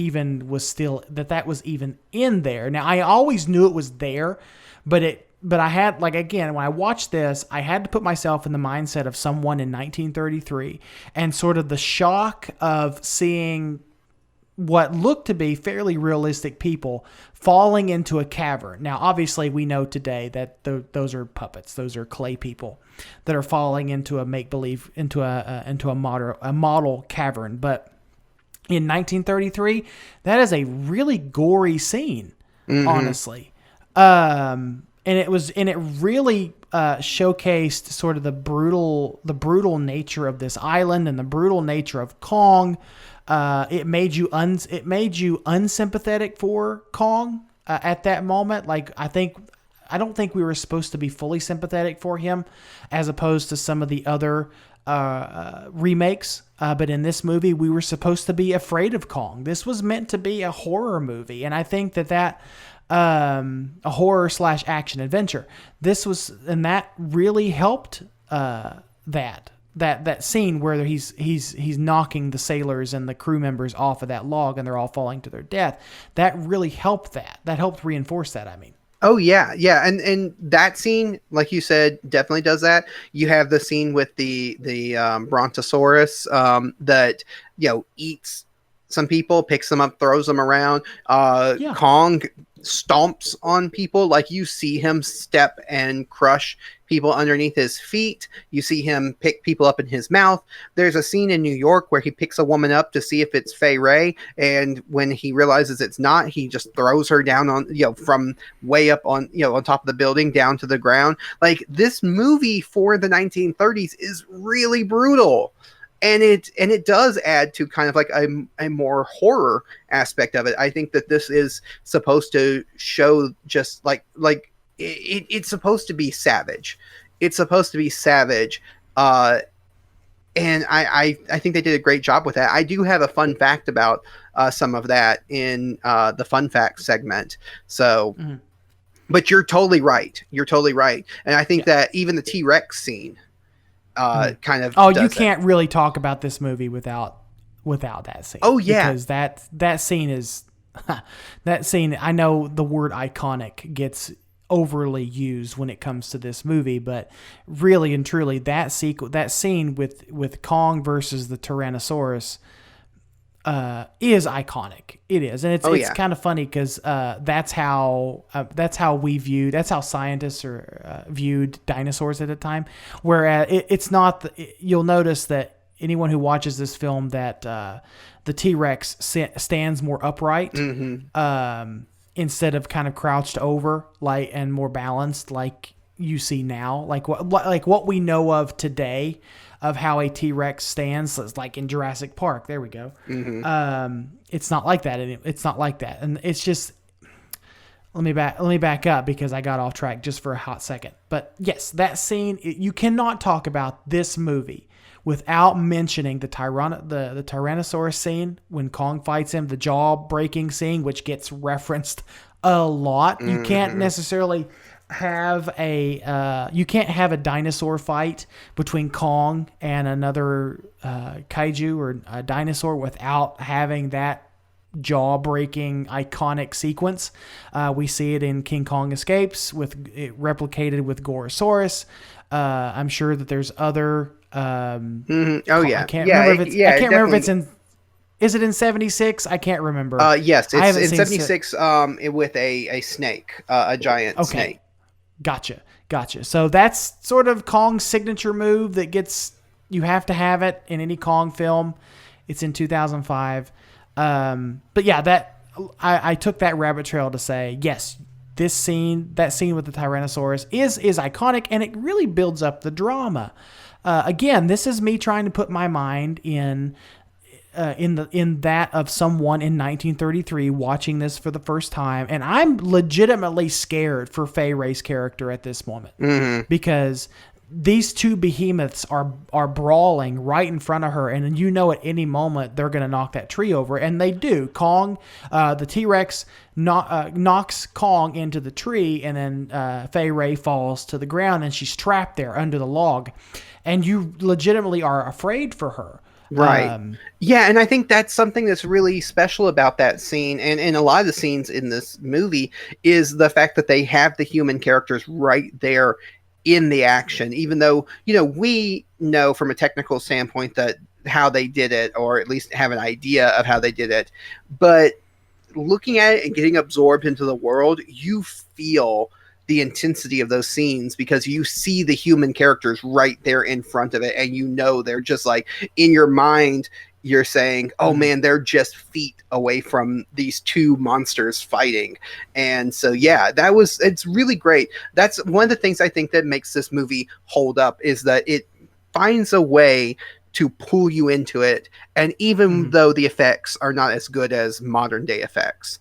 was even in there. Now, I always knew it was there, but I had, like, again, when I watched this, I had to put myself in the mindset of someone in 1933 and sort of the shock of seeing what looked to be fairly realistic people falling into a cavern. Now, obviously, we know today that those are puppets; those are clay people that are falling into a make-believe, into a model cavern. But in 1933, that is a really gory scene, honestly. And it really showcased sort of the brutal nature of this island and the brutal nature of Kong. It made you unsympathetic for Kong at that moment. Like, I don't think we were supposed to be fully sympathetic for him, as opposed to some of the other remakes. But in this movie, we were supposed to be afraid of Kong. This was meant to be a horror movie, and I think that a horror / action adventure. That really helped that scene where he's knocking the sailors and the crew members off of that log and they're all falling to their death. That really helped that helped reinforce that. I mean, oh yeah. And that scene, like you said, definitely does that. You have the scene with the brontosaurus that eats some people, picks them up, throws them around. Kong stomps on people. Like, you see him step and crush people underneath his feet. You see him pick people up in his mouth. There's a scene in New York where he picks a woman up to see if it's Fay Ray, and when he realizes it's not, he just throws her down on from way up on on top of the building down to the ground. Like, this movie for the 1930s is really brutal. And it does add to kind of like a more horror aspect of it. I think that this is supposed to show just like it's supposed to be savage. It's supposed to be savage. And I think they did a great job with that. I do have a fun fact about some of that in the fun facts segment. So, but you're totally right. And I think that even the T-Rex scene kind of. Oh, you can't really talk about this movie without that scene. Oh yeah, because that scene is that scene. I know the word iconic gets overly used when it comes to this movie, but really and truly, that scene with Kong versus the Tyrannosaurus is iconic. It is, and it's kind of funny because that's how scientists viewed dinosaurs at the time. Whereas it's not. You'll notice that anyone who watches this film that the T-Rex stands more upright, instead of kind of crouched over, and more balanced, like you see now, like what we know of today. Of how a T-Rex stands, like in Jurassic Park. There we go. It's not like that. It's not like that, and it's just. Let me back up because I got off track just for a hot second. But yes, that scene. You cannot talk about this movie without mentioning the Tyrannosaurus scene when Kong fights him, the jaw breaking scene, which gets referenced a lot. You can't necessarily have a dinosaur fight between Kong and another kaiju or a dinosaur without having that jaw-breaking iconic sequence. We see it in King Kong Escapes with it replicated with Gorosaurus. I'm sure that there's other. I can't remember if it's in. Is it in 76? I can't remember. Yes, it's in 76 with a snake, a giant snake. Gotcha. So that's sort of Kong's signature move that you have to have it in any Kong film. It's in 2005. But yeah, I took that rabbit trail to say, yes, that scene with the Tyrannosaurus is iconic, and it really builds up the drama. again, this is me trying to put my mind in that of someone in 1933 watching this for the first time, and I'm legitimately scared for Fay Wray's character at this moment because these two behemoths are brawling right in front of her, and you know at any moment they're going to knock that tree over, and they do. Kong, the T-Rex, knocks Kong into the tree, and then Fay Wray falls to the ground, and she's trapped there under the log, and you legitimately are afraid for her. Right. Yeah, and I think that's something that's really special about that scene, and a lot of the scenes in this movie is the fact that they have the human characters right there in the action, even though, we know from a technical standpoint that how they did it, or at least have an idea of how they did it. But looking at it and getting absorbed into the world, you feel the intensity of those scenes because you see the human characters right there in front of it, and they're just like in your mind. You're saying, oh man, they're just feet away from these two monsters fighting. And so, yeah, it's really great. That's one of the things I think that makes this movie hold up, is that it finds a way to pull you into it. And even though the effects are not as good as modern day effects,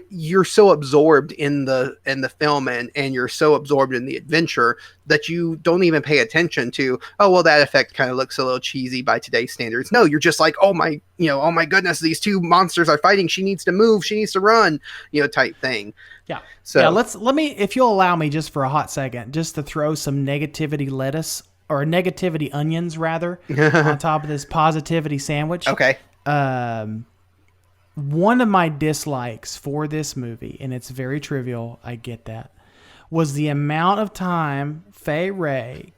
you're so absorbed in the film and you're so absorbed in the adventure that you don't even pay attention to, oh well, that effect kind of looks a little cheesy by today's standards. No, you're just like, oh my goodness, these two monsters are fighting, she needs to move, she needs to run, type thing. Yeah. So yeah, let me, if you'll allow me just for a hot second, just to throw some negativity lettuce, or negativity onions rather, on top of this positivity sandwich. Okay. One of my dislikes for this movie, and it's very trivial, I get that, was the amount of time Fay Wray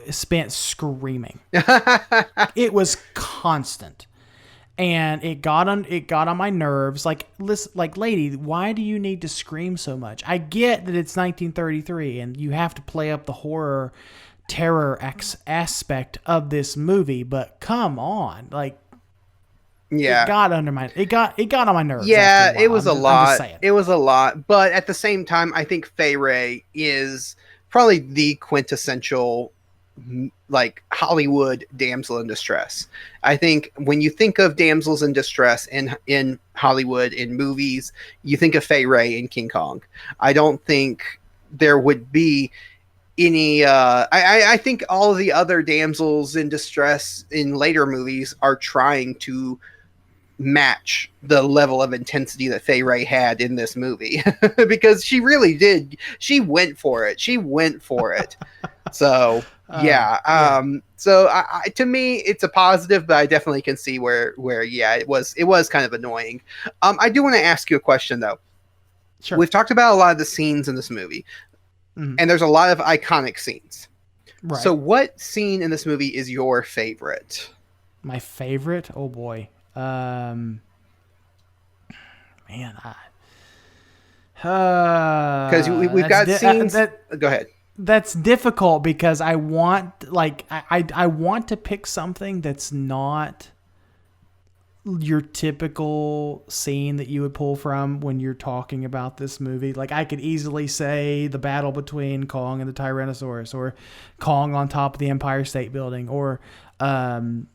spent screaming. It was constant, and it got on my nerves. Like, listen, like, lady, why do you need to scream so much? I get that it's 1933, and you have to play up the terror aspect of this movie, but come on, like. Yeah, it got on my nerves. Yeah, it was a lot. It was a lot, but at the same time, I think Fay Wray is probably the quintessential like Hollywood damsel in distress. I think when you think of damsels in distress in Hollywood in movies, you think of Fay Wray in King Kong. I don't think there would be any I think all of the other damsels in distress in later movies are trying to match the level of intensity that Fay Wray had in this movie because she really did. She went for it. So yeah. So to me, it's a positive, but I definitely can see where it was kind of annoying. I do want to ask you a question though. Sure. We've talked about a lot of the scenes in this movie, and there's a lot of iconic scenes. Right. So what scene in this movie is your favorite? My favorite? Oh boy. Man, because we've got scenes. Go ahead. That's difficult because I want to pick something that's not your typical scene that you would pull from when you're talking about this movie. Like, I could easily say the battle between Kong and the Tyrannosaurus, or Kong on top of the Empire State Building, or Kong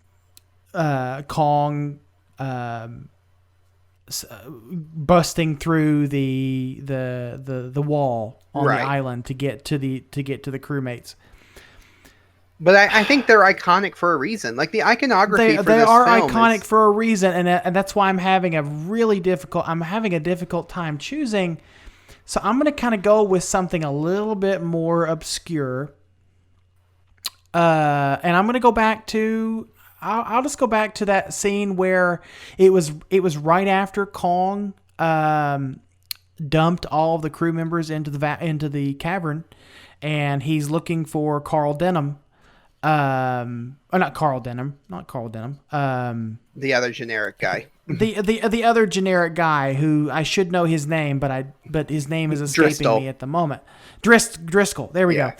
busting through the wall on the island to get to the crewmates. But I think they're iconic for a reason. Like the iconography for they this are film iconic for a reason, and that's why I'm having a difficult time choosing. So I'm going to kind of go with something a little bit more obscure. And I'm going to go back to I'll just go back to that scene where it was right after Kong dumped all of the crew members into the cavern, and he's looking for Carl Denham. Not Carl Denham. The other generic guy. The other generic guy who I should know his name, but his name is escaping me at the moment. Driscoll. There we go.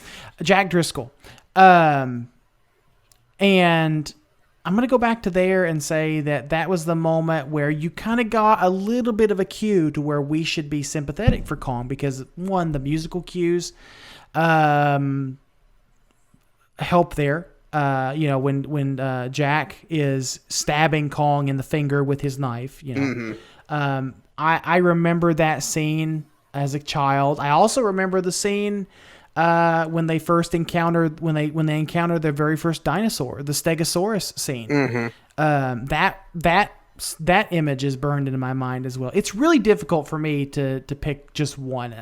Jack Driscoll. And I'm going to go back to there and say that was the moment where you kind of got a little bit of a cue to where we should be sympathetic for Kong, because one, the musical cues help there. when Jack is stabbing Kong in the finger with his knife. I remember that scene as a child. I also remember the scene when they first encountered when they encountered their very first dinosaur, the Stegosaurus scene. That image is burned into my mind as well. It's really difficult for me to pick just one.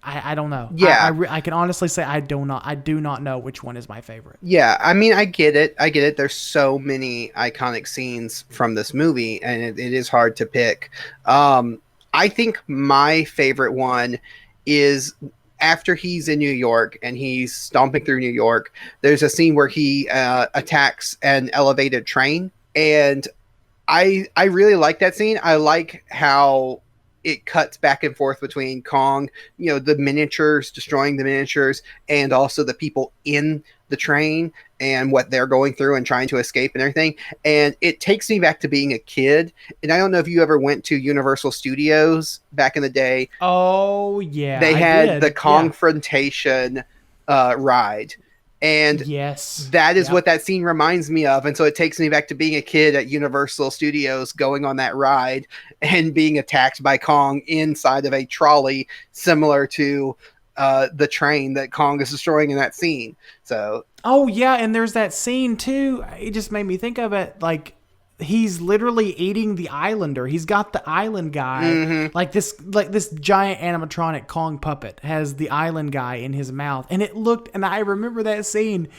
I don't know. Yeah. I can honestly say I do not know which one is my favorite. Yeah, I mean, I get it. There's so many iconic scenes from this movie, and it is hard to pick. I think my favorite one is after he's in New York and he's stomping through New York. There's a scene where he attacks an elevated train, and I really like that scene. I like how it cuts back and forth between Kong, the miniatures, destroying the miniatures, and also the people in the train and what they're going through and trying to escape and everything. And it takes me back to being a kid. And I don't know if you ever went to Universal Studios back in the day. Oh, yeah. They had the Kongfrontation ride. And yes, that is what that scene reminds me of. And so it takes me back to being a kid at Universal Studios going on that ride and being attacked by Kong inside of a trolley, similar to the train that Kong is destroying in that scene. So, oh yeah, and there's that scene too. It just made me think of it like he's literally eating the islander. He's got the island guy, like this giant animatronic Kong puppet has the island guy in his mouth, and and I remember that scene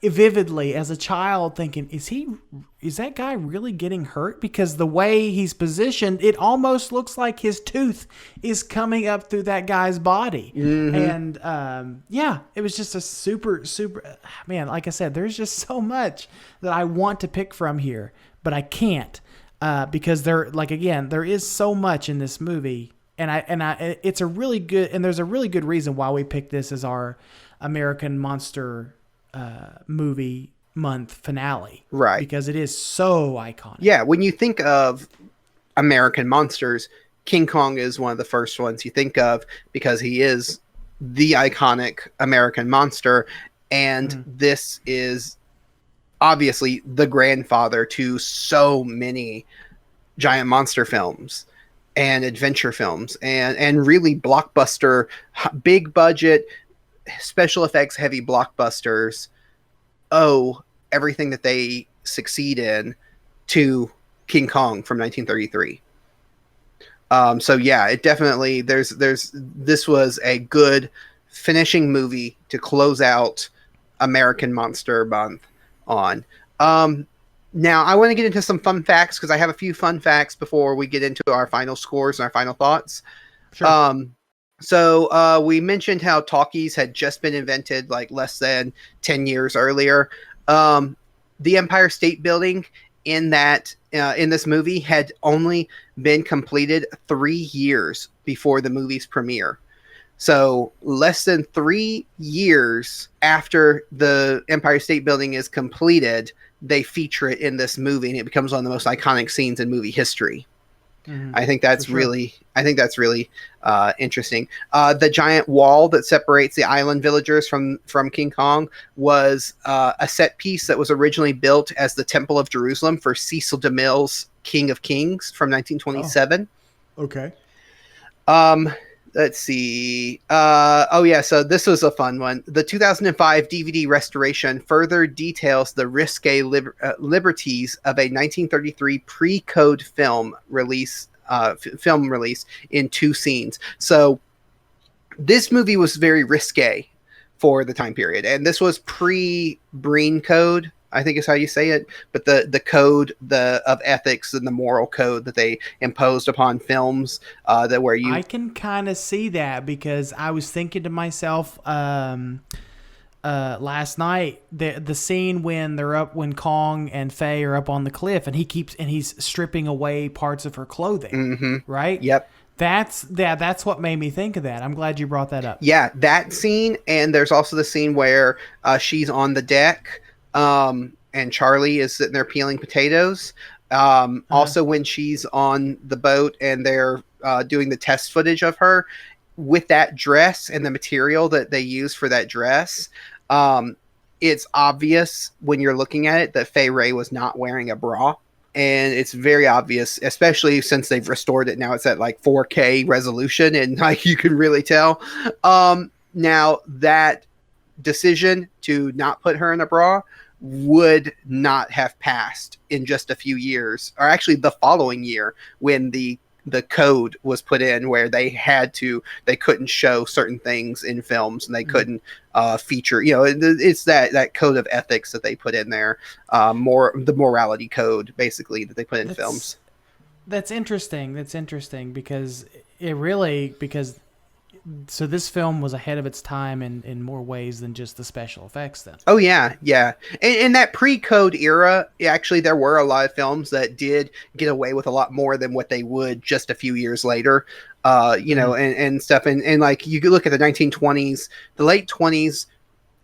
vividly as a child, thinking, is that guy really getting hurt? Because the way he's positioned, it almost looks like his tooth is coming up through that guy's body. And it was just a super man. Like I said, there's just so much that I want to pick from here, but I can't because there is so much in this movie, and it's a really good, and there's a really good reason why we picked this as our American Monster movie month finale, right? Because it is so iconic. Yeah, when you think of American monsters, King Kong is one of the first ones you think of because he is the iconic American monster, and this is obviously the grandfather to so many giant monster films and adventure films and really blockbuster, big budget, special effects heavy blockbusters owe everything that they succeed in to King Kong from 1933. So yeah, it definitely this was a good finishing movie to close out American Monster Month on. Now I want to get into some fun facts because I have a few fun facts before we get into our final scores and our final thoughts. Sure. So we mentioned how talkies had just been invented like less than 10 years earlier. The Empire State Building in this movie had only been completed 3 years before the movie's premiere. So less than 3 years after the Empire State Building is completed, they feature it in this movie, and it becomes one of the most iconic scenes in movie history. I think that's really interesting. The giant wall that separates the island villagers from King Kong was a set piece that was originally built as the Temple of Jerusalem for Cecil DeMille's King of Kings from 1927. Oh. Okay. Let's see. So this was a fun one. The 2005 DVD restoration further details the risque liberties of a 1933 pre-code film release in 2 scenes. So this movie was very risque for the time period, and this was pre-Breen Code, I think is how you say it, but the code of ethics and the moral code that they imposed upon films I can kind of see that because I was thinking to myself last night the scene when Kong and Faye are up on the cliff and he's stripping away parts of her clothing, right? Yep. That's what made me think of that. I'm glad you brought that up. Yeah, that scene, and there's also the scene where she's on the deck. And Charlie is sitting there peeling potatoes. Also, when she's on the boat and they're doing the test footage of her with that dress and the material that they use for that dress, it's obvious when you're looking at it that Fay Ray was not wearing a bra. And it's very obvious, especially since they've restored it. Now it's at like 4K resolution, and like you can really tell. Now that decision to not put her in a bra would not have passed in just a few years, or actually the following year when the code was put in where they couldn't show certain things in films, and they couldn't feature, it's that code of ethics that they put in there, the morality code basically that they put in films. That's interesting. That's interesting because so this film was ahead of its time in more ways than just the special effects then. Oh, yeah, yeah. In that pre-code era, actually, there were a lot of films that did get away with a lot more than what they would just a few years later, and stuff. And like, you could look at the 1920s, the late 20s,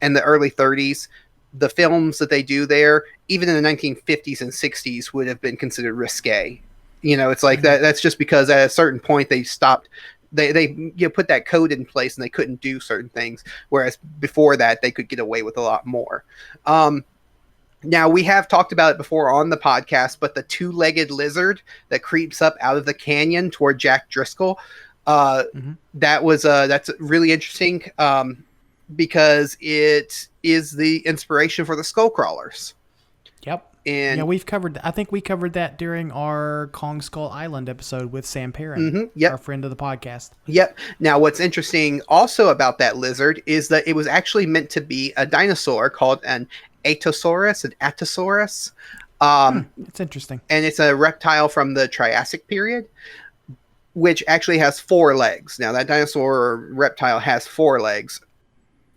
and the early 30s, the films that they do there, even in the 1950s and 60s, would have been considered risque. It's like that's just because at a certain point they stopped. They put that code in place and they couldn't do certain things, whereas before that they could get away with a lot more. Now, we have talked about it before on the podcast, but the two-legged lizard that creeps up out of the canyon toward Jack Driscoll, that's really interesting, because it is the inspiration for the Skullcrawlers. Yep. And I think we covered that during our Kong Skull Island episode with Sam Perrin, our friend of the podcast. Yep. Now, what's interesting also about that lizard is that it was actually meant to be a dinosaur called an Atosaurus. It's interesting. And it's a reptile from the Triassic period, which actually has 4 legs. Now, that dinosaur or reptile has 4 legs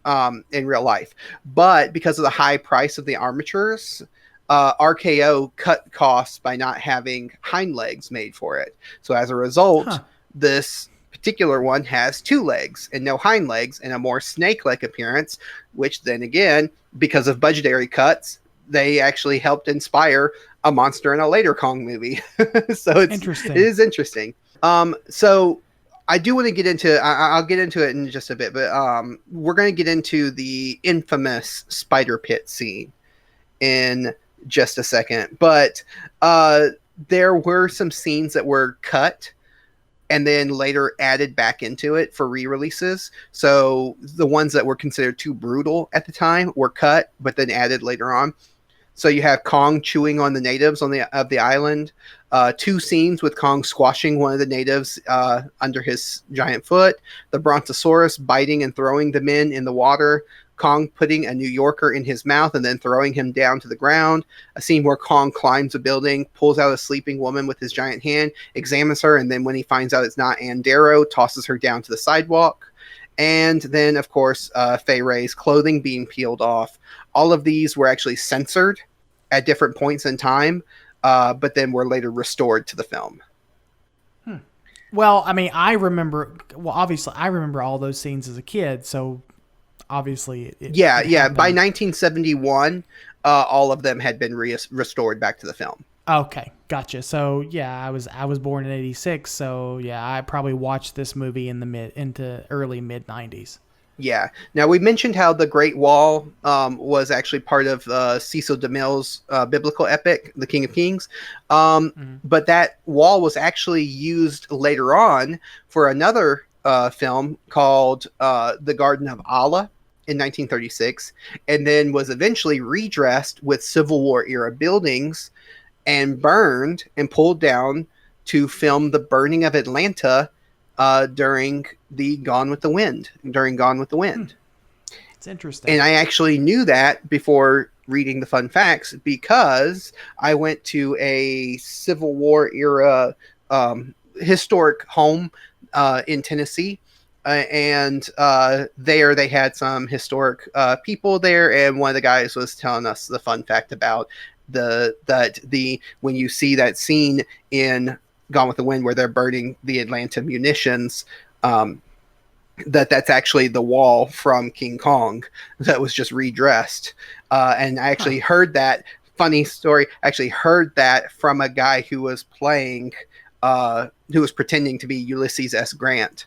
in real life. But because of the high price of the armatures, RKO cut costs by not having hind legs made for it. So as a result, this particular one has 2 legs and no hind legs and a more snake-like appearance, which then again, because of budgetary cuts, they actually helped inspire a monster in a later Kong movie. So it is interesting. So I do want to get into, I'll get into it in just a bit, but we're going to get into the infamous spider pit scene in just a second. But there were some scenes that were cut and then later added back into it for re-releases. So the ones that were considered too brutal at the time were cut, but then added later on. So you have Kong chewing on the natives of the island. 2 scenes with Kong squashing one of the natives under his giant foot. The Brontosaurus biting and throwing the men in the water. Kong putting a New Yorker in his mouth and then throwing him down to the ground. A scene where Kong climbs a building, pulls out a sleeping woman with his giant hand, examines her, and then when he finds out it's not Ann Darrow, tosses her down to the sidewalk. And then, of course, Fay Ray's clothing being peeled off. All of these were actually censored at different points in time, but then were later restored to the film. Well, I mean, obviously, I remember all those scenes as a kid, so obviously... Yeah. By 1971, all of them had been restored back to the film. Okay, gotcha. So, yeah, I was born in 86, so, yeah, I probably watched this movie into early mid-90s. Yeah. Now, we mentioned how the Great Wall was actually part of Cecil DeMille's biblical epic, The King of Kings. But that wall was actually used later on for another film called The Garden of Allah in 1936, and then was eventually redressed with Civil War era buildings and burned and pulled down to film the burning of Atlanta during Gone with the Wind. It's interesting. And I actually knew that before reading the fun facts because I went to a Civil War era historic home in Tennessee. And there they had some historic people there, and one of the guys was telling us the fun fact about when you see that scene in Gone with the Wind where they're burning the Atlanta munitions, that's actually the wall from King Kong that was just redressed. And I actually heard that funny story. Actually heard that from a guy who was playing, who was pretending to be Ulysses S. Grant.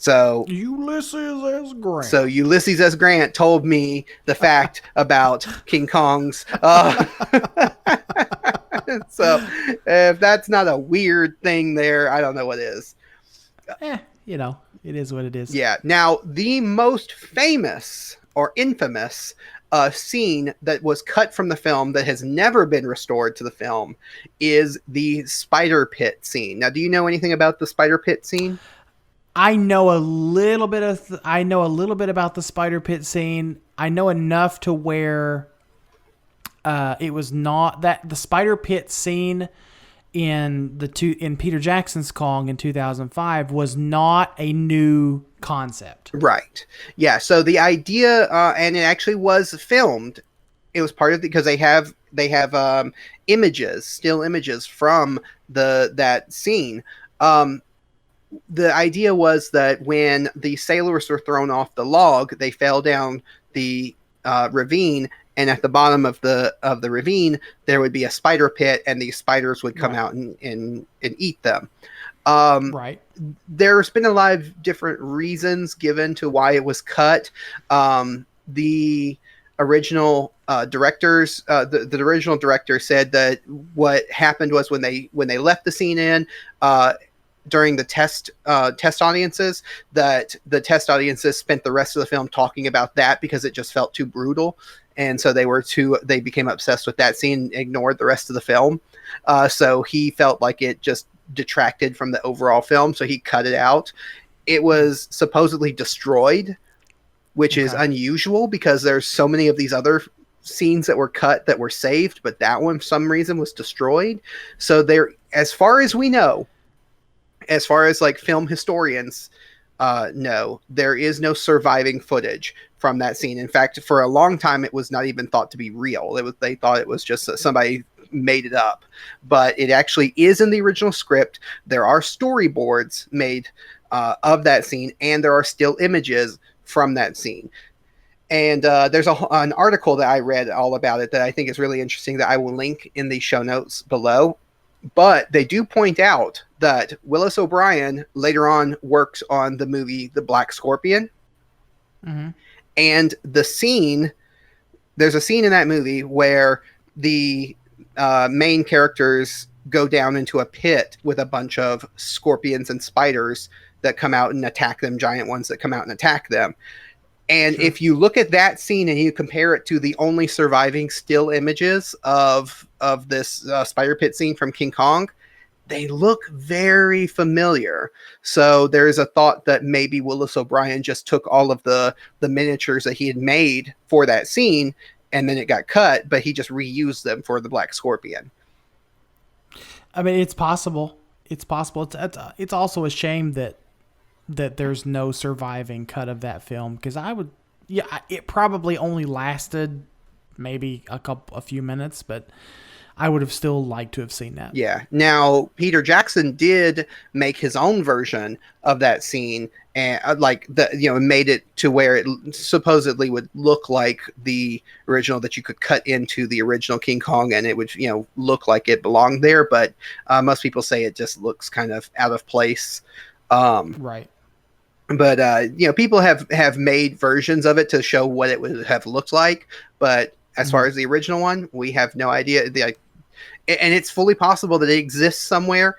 So Ulysses S. so Grant. Ulysses S. Grant told me the fact about King Kong's. So if that's not a weird thing there, I don't know what is. You know, it is what it is. Yeah. Now, the most famous or infamous scene that was cut from the film that has never been restored to the film is the spider pit scene. Now, do you know anything about the spider pit scene? I know a little bit I know a little bit about the spider pit scene. I know enough to where it was not that the spider pit scene in Peter Jackson's Kong in 2005 was not a new concept. Right. Yeah. So the idea, and it actually was filmed. It was part of because they have images, still images from that scene. Um, the idea was that when the sailors were thrown off the log, they fell down the ravine, and at the bottom of the ravine there would be a spider pit, and these spiders would come Right. out and eat them. Um, Right. there's been a lot of different reasons given to why it was cut. The original the original director said that what happened was when they left the scene in. During the test audiences, that the test audiences spent the rest of the film talking about that because it just felt too brutal, and so they became obsessed with that scene and ignored the rest of the film. So he felt like it just detracted from the overall film, so he cut it out. It was supposedly destroyed, which is Okay. unusual because there's so many of these other scenes that were cut that were saved, but that one for some reason was destroyed. So there, as far as we know, as far as like film historians know, there is no surviving footage from that scene. In fact, for a long time, it was not even thought to be real. They thought it was just somebody made it up, but it actually is in the original script. There are storyboards made of that scene, and there are still images from that scene. And there's an article that I read all about it that I think is really interesting that I will link in the show notes below. But they do point out that Willis O'Brien later on works on the movie The Black Scorpion. Mm-hmm. And there's a scene in that movie where the main characters go down into a pit with a bunch of scorpions and spiders that come out and attack them, giant ones that come out and attack them. And Sure. if you look at that scene and you compare it to the only surviving still images of this spider pit scene from King Kong, they look very familiar. So there's a thought that maybe Willis O'Brien just took all of the miniatures that he had made for that scene, and then it got cut, but he just reused them for the Black Scorpion. I mean, it's possible. It's possible. It's also a shame that there's no surviving cut of that film, because it probably only lasted maybe a few minutes, but I would have still liked to have seen that. Yeah. Now, Peter Jackson did make his own version of that scene, and made it to where it supposedly would look like the original, that you could cut into the original King Kong and it would, look like it belonged there. But most people say it just looks kind of out of place. Right. But people have made versions of it to show what it would have looked like. But as far as the original one, we have no idea. And it's fully possible that it exists somewhere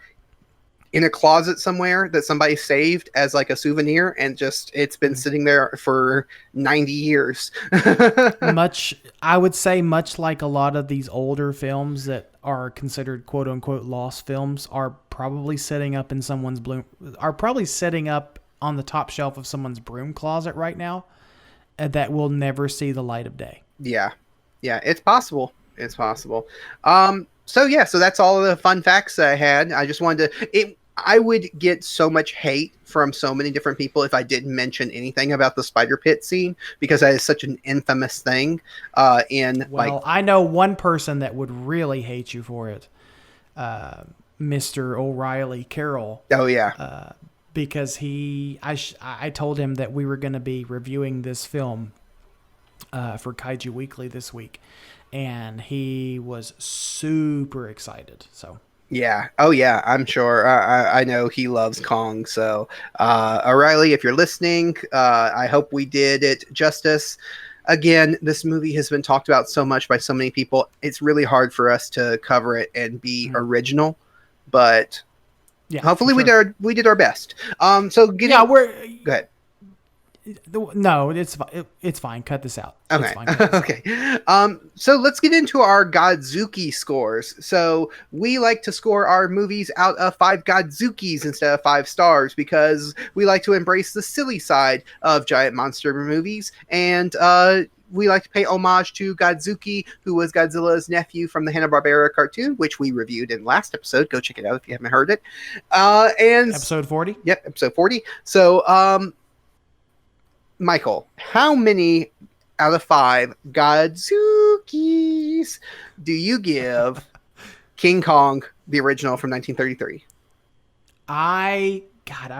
in a closet somewhere that somebody saved as like a souvenir, and just it's been sitting there for 90 years. I would say much like a lot of these older films that are considered quote unquote lost films are probably setting up on the top shelf of someone's broom closet right now, that will never see the light of day. Yeah, it's possible. It's possible. So that's all of the fun facts that I had. I just wanted to. I would get so much hate from so many different people if I didn't mention anything about the spider pit scene, because that is such an infamous thing. I know one person that would really hate you for it, Mr. O'Reilly Carroll. Oh yeah. Because I told him that we were going to be reviewing this film for Kaiju Weekly this week, and he was super excited. So Yeah. Oh, yeah. I'm sure. I know he loves Kong. So, O'Reilly, if you're listening, I hope we did it justice. Again, this movie has been talked about so much by so many people. It's really hard for us to cover it and be Mm. original, but Yeah, for hopefully sure. we did our best. So Yeah, getting we're go ahead. no, it's fine. Cut this out. It's Okay. fine. Cut this out. Okay. So let's get into our Godzuki scores. So we like to score our movies out of 5 Godzukis instead of 5 stars because we like to embrace the silly side of giant monster movies. And we like to pay homage to Godzuki, who was Godzilla's nephew from the Hanna-Barbera cartoon, which we reviewed in last episode. Go check it out if you haven't heard it. And Episode 40. Yep, episode 40. So, Michael, how many out of 5 Godzukis do you give King Kong, the original from 1933? I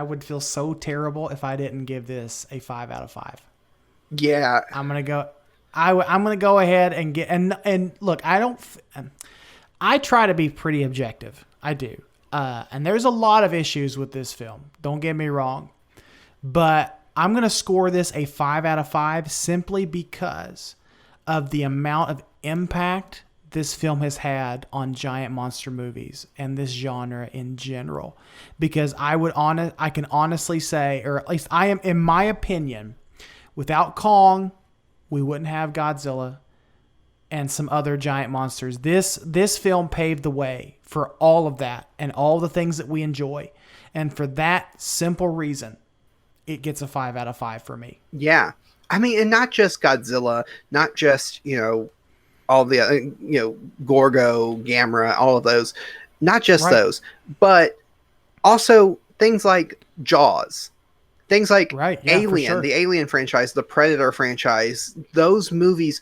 would feel so terrible if I didn't give this a 5 out of 5. Yeah. I'm gonna go. I'm gonna go ahead and get and look. I try to be pretty objective. I do. And there's a lot of issues with this film. Don't get me wrong, but I'm gonna score this a 5 out of 5 simply because of the amount of impact this film has had on giant monster movies and this genre in general. Because I can honestly say, or at least I am, in my opinion, without Kong, we wouldn't have Godzilla and some other giant monsters. This film paved the way for all of that and all the things that we enjoy. And for that simple reason, it gets a 5 out of 5 for me. Yeah. I mean, and not just Godzilla, not just, all the, Gorgo, Gamera, all of those, not just Right. those, but also things like Jaws. Things like Right, yeah, for Alien, sure. the Alien franchise, the Predator franchise, those movies,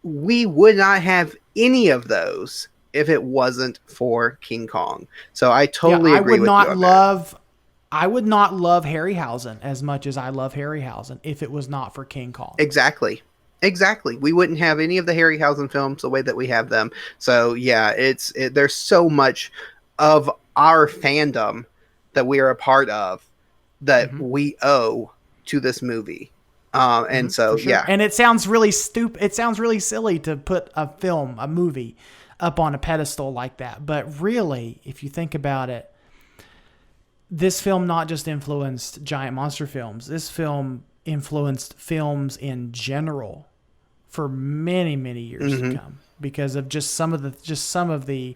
we would not have any of those if it wasn't for King Kong. So I totally agree with you on that. I would not love Harryhausen as much as I love Harryhausen if it was not for King Kong. Exactly. Exactly. We wouldn't have any of the Harryhausen films the way that we have them. So yeah, there's so much of our fandom that we are a part of that Mm-hmm. we owe to this movie. And so, For sure. yeah. And it sounds really stupid. It sounds really silly to put a movie up on a pedestal like that. But really, if you think about it, this film not just influenced giant monster films. This film influenced films in general for many, many years to come because of some of the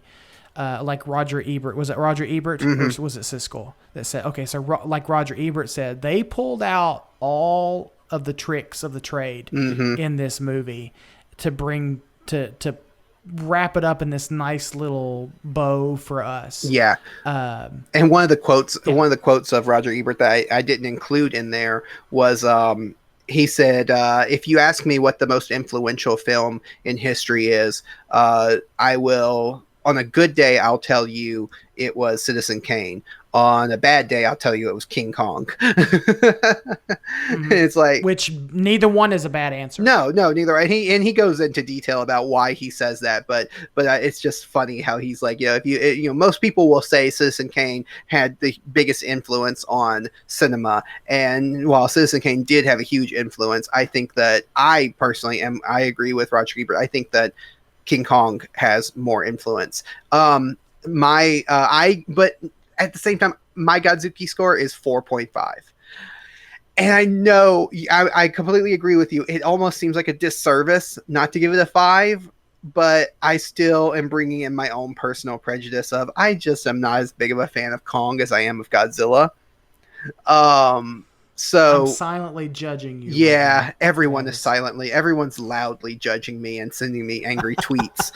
like Roger Ebert. Was it Roger Ebert or was it Siskel that said, okay, so like Roger Ebert said, they pulled out all of the tricks of the trade in this movie to bring to wrap it up in this nice little bow for us. Yeah. And one of the quotes of Roger Ebert that I didn't include in there was, he said, if you ask me what the most influential film in history is, I will, on a good day, I'll tell you it was Citizen Kane. On a bad day, I'll tell you it was King Kong. It's like, Which neither one is a bad answer. no, neither. And he goes into detail about why he says that, but it's just funny how he's like, if most people will say Citizen Kane had the biggest influence on cinema, and while Citizen Kane did have a huge influence, I think that I agree with Roger Ebert. I think that King Kong has more influence. But at the same time, my Godzuki score is 4.5. And I know I completely agree with you. It almost seems like a disservice not to give it a 5, but I still am bringing in my own personal prejudice of I just am not as big of a fan of Kong as I am of Godzilla. So I'm silently judging you. yeah, everyone's loudly judging me and sending me angry tweets.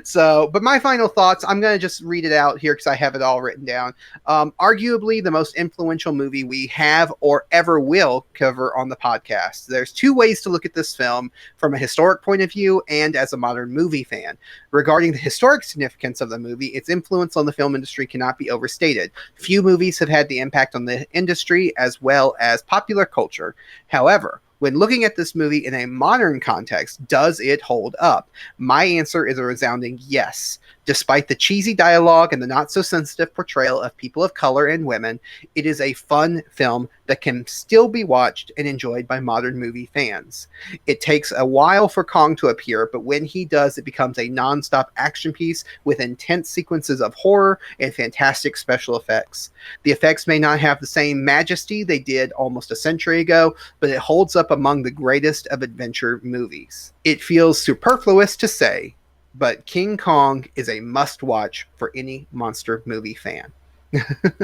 So, but my final thoughts, I'm going to just read it out here because I have it all written down. Arguably the most influential movie we have or ever will cover on the podcast. There's 2 ways to look at this film, from a historic point of view and as a modern movie fan. Regarding the historic significance of the movie, its influence on the film industry cannot be overstated. Few movies have had the impact on the industry as well as popular culture. However, when looking at this movie in a modern context, does it hold up? My answer is a resounding yes. Despite the cheesy dialogue and the not-so-sensitive portrayal of people of color and women, it is a fun film that can still be watched and enjoyed by modern movie fans. It takes a while for Kong to appear, but when he does, it becomes a non-stop action piece with intense sequences of horror and fantastic special effects. The effects may not have the same majesty they did almost a century ago, but it holds up among the greatest of adventure movies. It feels superfluous to say, but King Kong is a must-watch for any monster movie fan.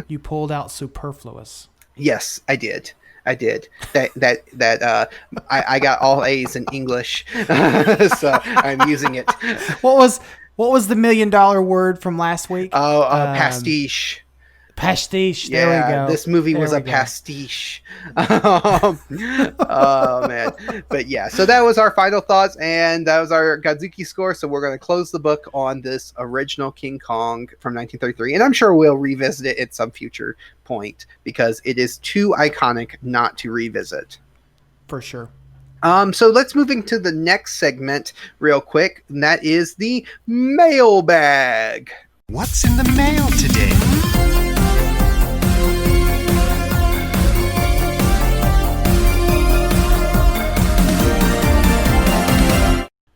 You pulled out superfluous. Yes, I did. I did. I got all A's in English, so I'm using it. What was the $1 million word from last week? Pastiche. Pastiche. There we go. This movie was a pastiche. Oh man. But yeah, so that was our final thoughts, and that was our Godzuki score. So we're going to close the book on this original King Kong from 1933, and I'm sure we'll revisit it at some future point because it is too iconic not to revisit. For sure. So let's move into the next segment real quick, and that is the mailbag. What's in the mail today?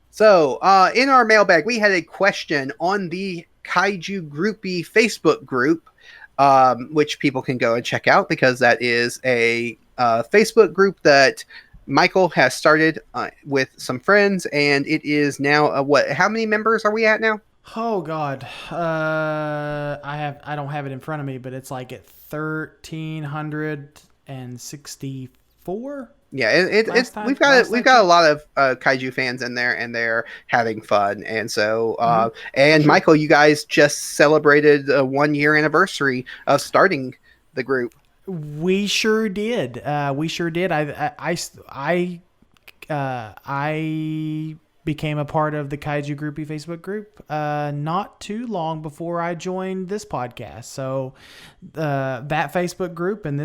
So, in our mailbag, we had a question on the Kaiju Groupie Facebook group, which people can go and check out because that is a Facebook group that Michael has started with some friends, and it is now how many members are we at now? Oh God, I don't have it in front of me, but it's like at 1,364. Yeah, we've got a lot of kaiju fans in there, and they're having fun. And so, Michael, you guys just celebrated a 1-year anniversary of starting the group. We sure did. I became a part of the Kaiju Groupie Facebook group not too long before I joined this podcast. So that Facebook group and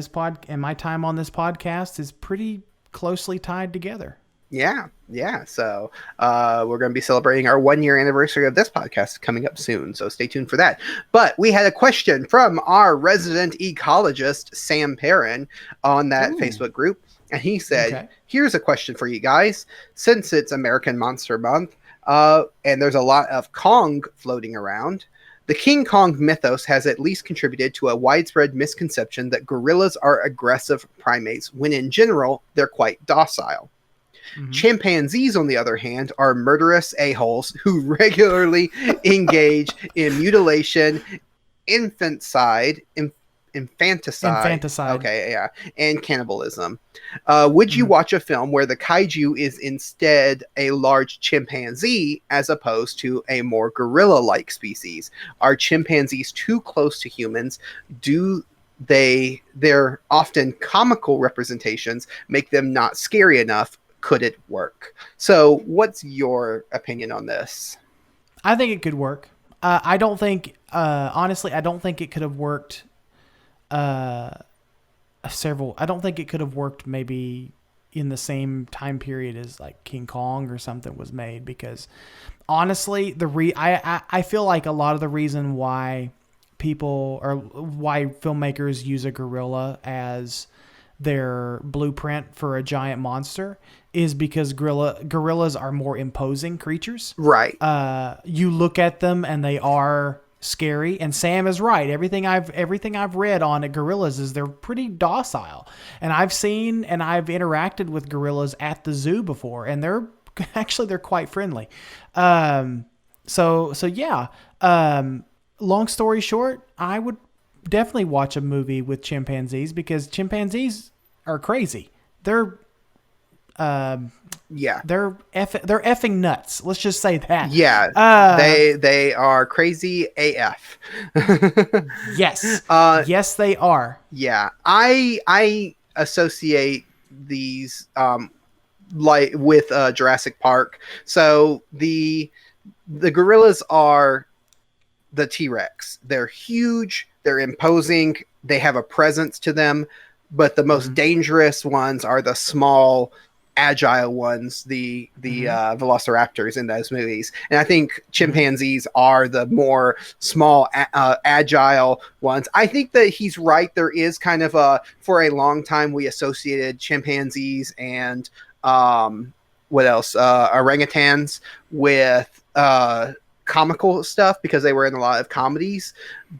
and my time on this podcast is pretty closely tied together. Yeah. So we're going to be celebrating our 1-year anniversary of this podcast coming up soon. So stay tuned for that. But we had a question from our resident ecologist, Sam Perrin, on that Facebook group. And he said, Here's a question for you guys. Since it's American Monster Month, and there's a lot of Kong floating around, the King Kong mythos has at least contributed to a widespread misconception that gorillas are aggressive primates, when in general, they're quite docile. Mm-hmm. Chimpanzees, on the other hand, are murderous a-holes who regularly engage in mutilation, infanticide, and cannibalism. Would you watch a film where the kaiju is instead a large chimpanzee as opposed to a more gorilla-like species? Are chimpanzees too close to humans? Do their often comical representations make them not scary enough? Could it work? So what's your opinion on this? I think it could work. I don't think it could have worked I don't think it could have worked maybe in the same time period as like King Kong or something was made, because honestly, I feel like a lot of the reason why why filmmakers use a gorilla as their blueprint for a giant monster is because gorillas are more imposing creatures. Right. You look at them and they are scary, and Sam is right. Everything I've read on gorillas is they're pretty docile, and I've seen and I've interacted with gorillas at the zoo before, and they're quite friendly. So yeah. Long story short, I would definitely watch a movie with chimpanzees because chimpanzees are crazy. They're they're effing nuts. Let's just say that. Yeah, they are crazy AF. Yes, yes, they are. Yeah, I associate these like with Jurassic Park. So the gorillas are the T-Rex. They're huge. They're imposing. They have a presence to them. But the most dangerous ones are the small, agile ones, the velociraptors in those movies, and I think chimpanzees are the more small agile ones. I think that he's right. There is kind of for a long time we associated chimpanzees and what else, orangutans with comical stuff because they were in a lot of comedies,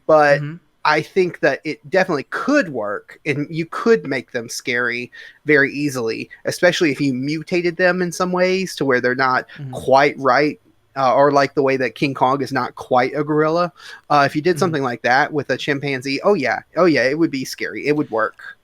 but I think that it definitely could work, and you could make them scary very easily, especially if you mutated them in some ways to where they're not quite right, or like the way that King Kong is not quite a gorilla. If you did something like that with a chimpanzee, oh yeah, it would be scary. It would work.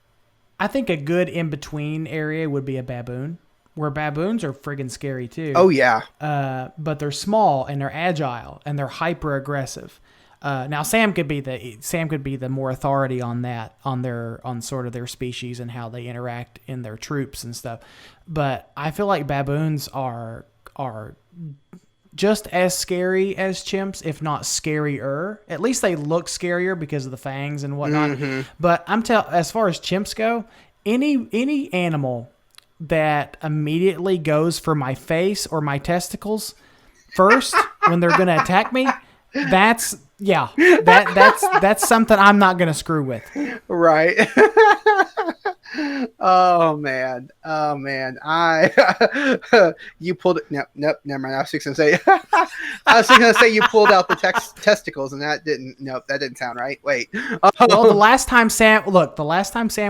I think a good in-between area would be a baboon, where baboons are friggin' scary too. Oh yeah. But they're small and they're agile and they're hyper aggressive. Now Sam could be the more authority on that, on sort of their species and how they interact in their troops and stuff. But I feel like baboons are just as scary as chimps, if not scarier. At least they look scarier because of the fangs and whatnot. But as far as chimps go, any animal that immediately goes for my face or my testicles first when they're going to attack me, that's something I'm not going to screw with. Right. Oh man. You pulled it. Nope, never mind. I was just going to say you pulled out the testicles, and that didn't sound right. Wait. Well, the last time Sam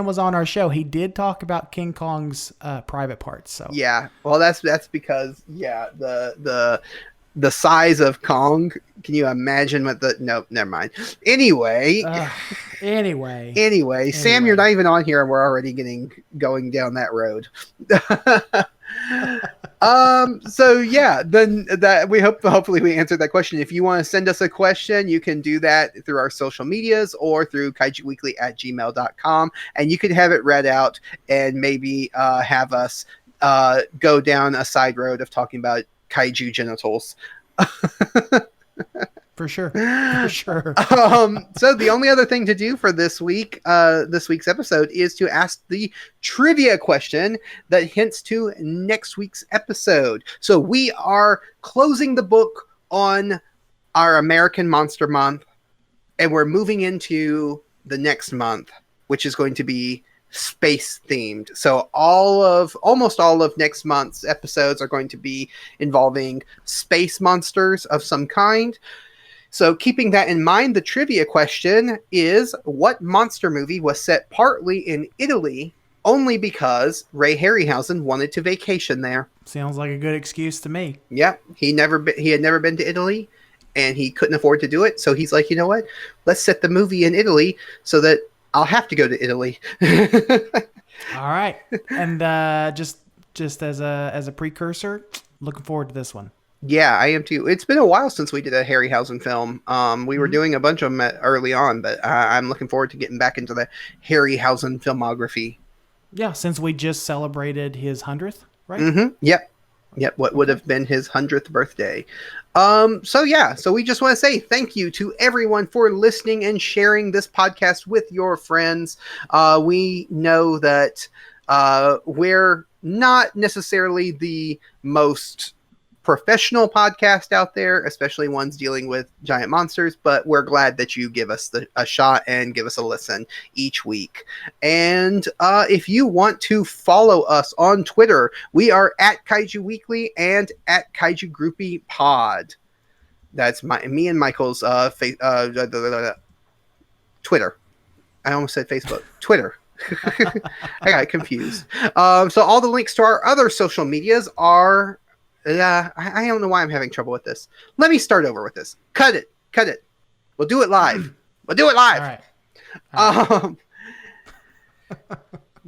was on our show, he did talk about King Kong's private parts. So yeah. Well, that's because the size of Kong. Can you imagine what nope, never mind. Anyway, Sam, you're not even on here and we're already going down that road. So yeah, then that hopefully we answered that question. If you want to send us a question, you can do that through our social medias or through kaijuweekly@gmail.com, and you can have it read out and maybe have us go down a side road of talking about kaiju genitals. For sure. So the only other thing to do for this week's episode is to ask the trivia question that hints to next week's episode. So we are closing the book on our American Monster Month, and we're moving into the next month, which is going to be space themed. So almost all of next month's episodes are going to be involving space monsters of some kind. So keeping that in mind, the trivia question is, what monster movie was set partly in Italy only because Ray Harryhausen wanted to vacation there? Sounds like a good excuse to me. Yeah, he had never been to Italy, and he couldn't afford to do it. So he's like, you know what? Let's set the movie in Italy so that I'll have to go to Italy. All right. And just as a precursor, looking forward to this one. Yeah, I am too. It's been a while since we did a Harryhausen film. We were doing a bunch of them early on, but I'm looking forward to getting back into the Harryhausen filmography. Yeah, since we just celebrated his 100th, right? Mm-hmm. Yep. What would have been his 100th birthday. So we just want to say thank you to everyone for listening and sharing this podcast with your friends. We know that we're not necessarily the most professional podcast out there, especially ones dealing with giant monsters, but we're glad that you give us a shot and give us a listen each week. And if you want to follow us on Twitter, we are at Kaiju Weekly and at Kaiju Groupie Pod. That's me and Michael's Twitter. I almost said Facebook. Twitter. I got confused. So all the links to our other social medias are... I don't know why I'm having trouble with this. Let me start over with this. Cut it. We'll do it live. All right.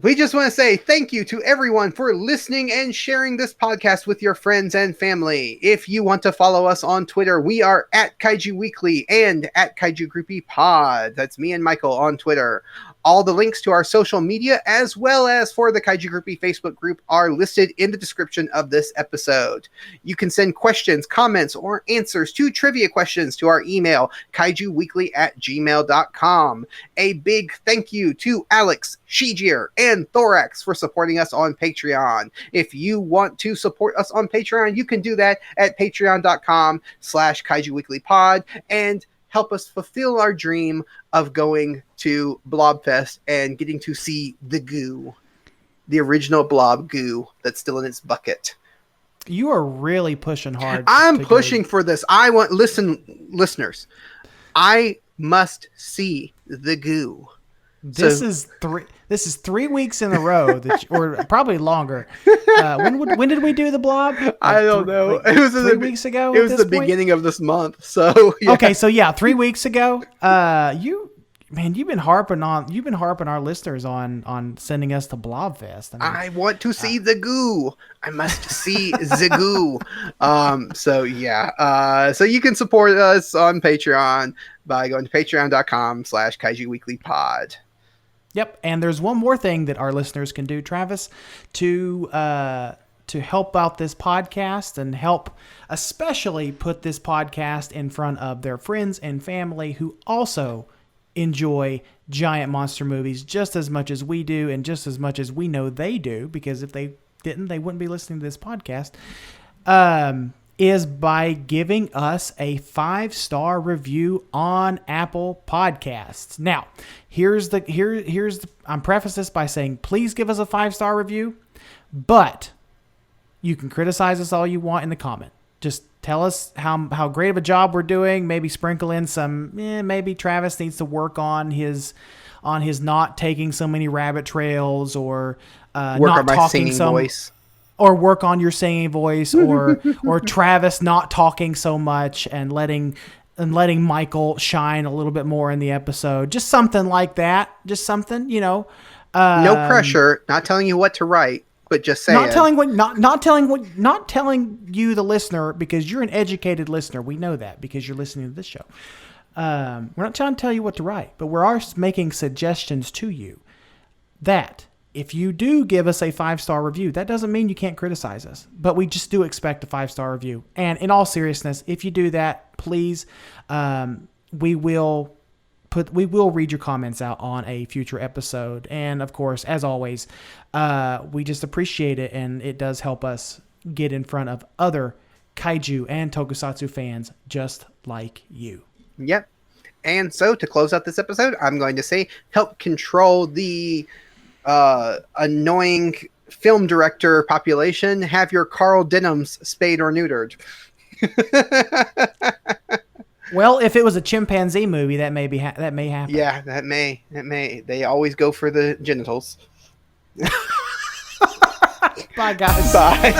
We just want to say thank you to everyone for listening and sharing this podcast with your friends and family. If you want to follow us on Twitter, we are at Kaiju Weekly and at Kaiju Groupie Pod. That's me and Michael on Twitter. All the links to our social media, as well as for the Kaiju Groupie Facebook group, are listed in the description of this episode. You can send questions, comments, or answers to trivia questions to our email, kaijuweekly@gmail.com. A big thank you to Alex, Shijir, and Thorax for supporting us on Patreon. If you want to support us on Patreon, you can do that at patreon.com/kaijuweeklypod and help us fulfill our dream of going to Blobfest and getting to see the goo, the original blob goo that's still in its bucket. You are really pushing hard. I'm pushing for this. I want listeners. I must see the goo. This is 3 weeks in a row, or probably longer. When did we do the blob? I don't know. It was 3 weeks ago. It was the beginning of this month. So yeah. Okay, so 3 weeks ago. You've been harping our listeners on sending us to Blobfest. I want to see the goo. I must see the goo. So you can support us on Patreon by going to patreon.com/kaijuweeklypod. Yep, and there's one more thing that our listeners can do, Travis, to help out this podcast and help especially put this podcast in front of their friends and family who also enjoy giant monster movies just as much as we do and just as much as we know they do, because if they didn't, they wouldn't be listening to this podcast, is by giving us a 5-star review on Apple Podcasts. Now, I'm preface this by saying, please give us a 5-star review, but you can criticize us all you want in the comment. Just tell us how great of a job we're doing. Maybe sprinkle in some, maybe Travis needs to work on his not taking so many rabbit trails, or not talking so voice. Or work on your singing voice, or Travis not talking so much and letting Michael shine a little bit more in the episode. Just something like that. Just something, no pressure. Not telling you what to write, but just saying. Not telling you, the listener, because you're an educated listener. We know that because you're listening to this show. We're not trying to tell you what to write, but we're making suggestions to you that if you do give us a 5-star review, that doesn't mean you can't criticize us, but we just do expect a 5-star review. And in all seriousness, if you do that, please, we will read your comments out on a future episode. And of course, as always, we just appreciate it, and it does help us get in front of other kaiju and tokusatsu fans just like you. Yep. And so to close out this episode, I'm going to say, help control the annoying film director population. Have your Carl Denhams spayed or neutered. Well, if it was a chimpanzee movie, that may happen. Yeah, that may. They always go for the genitals. Bye, guys. Bye.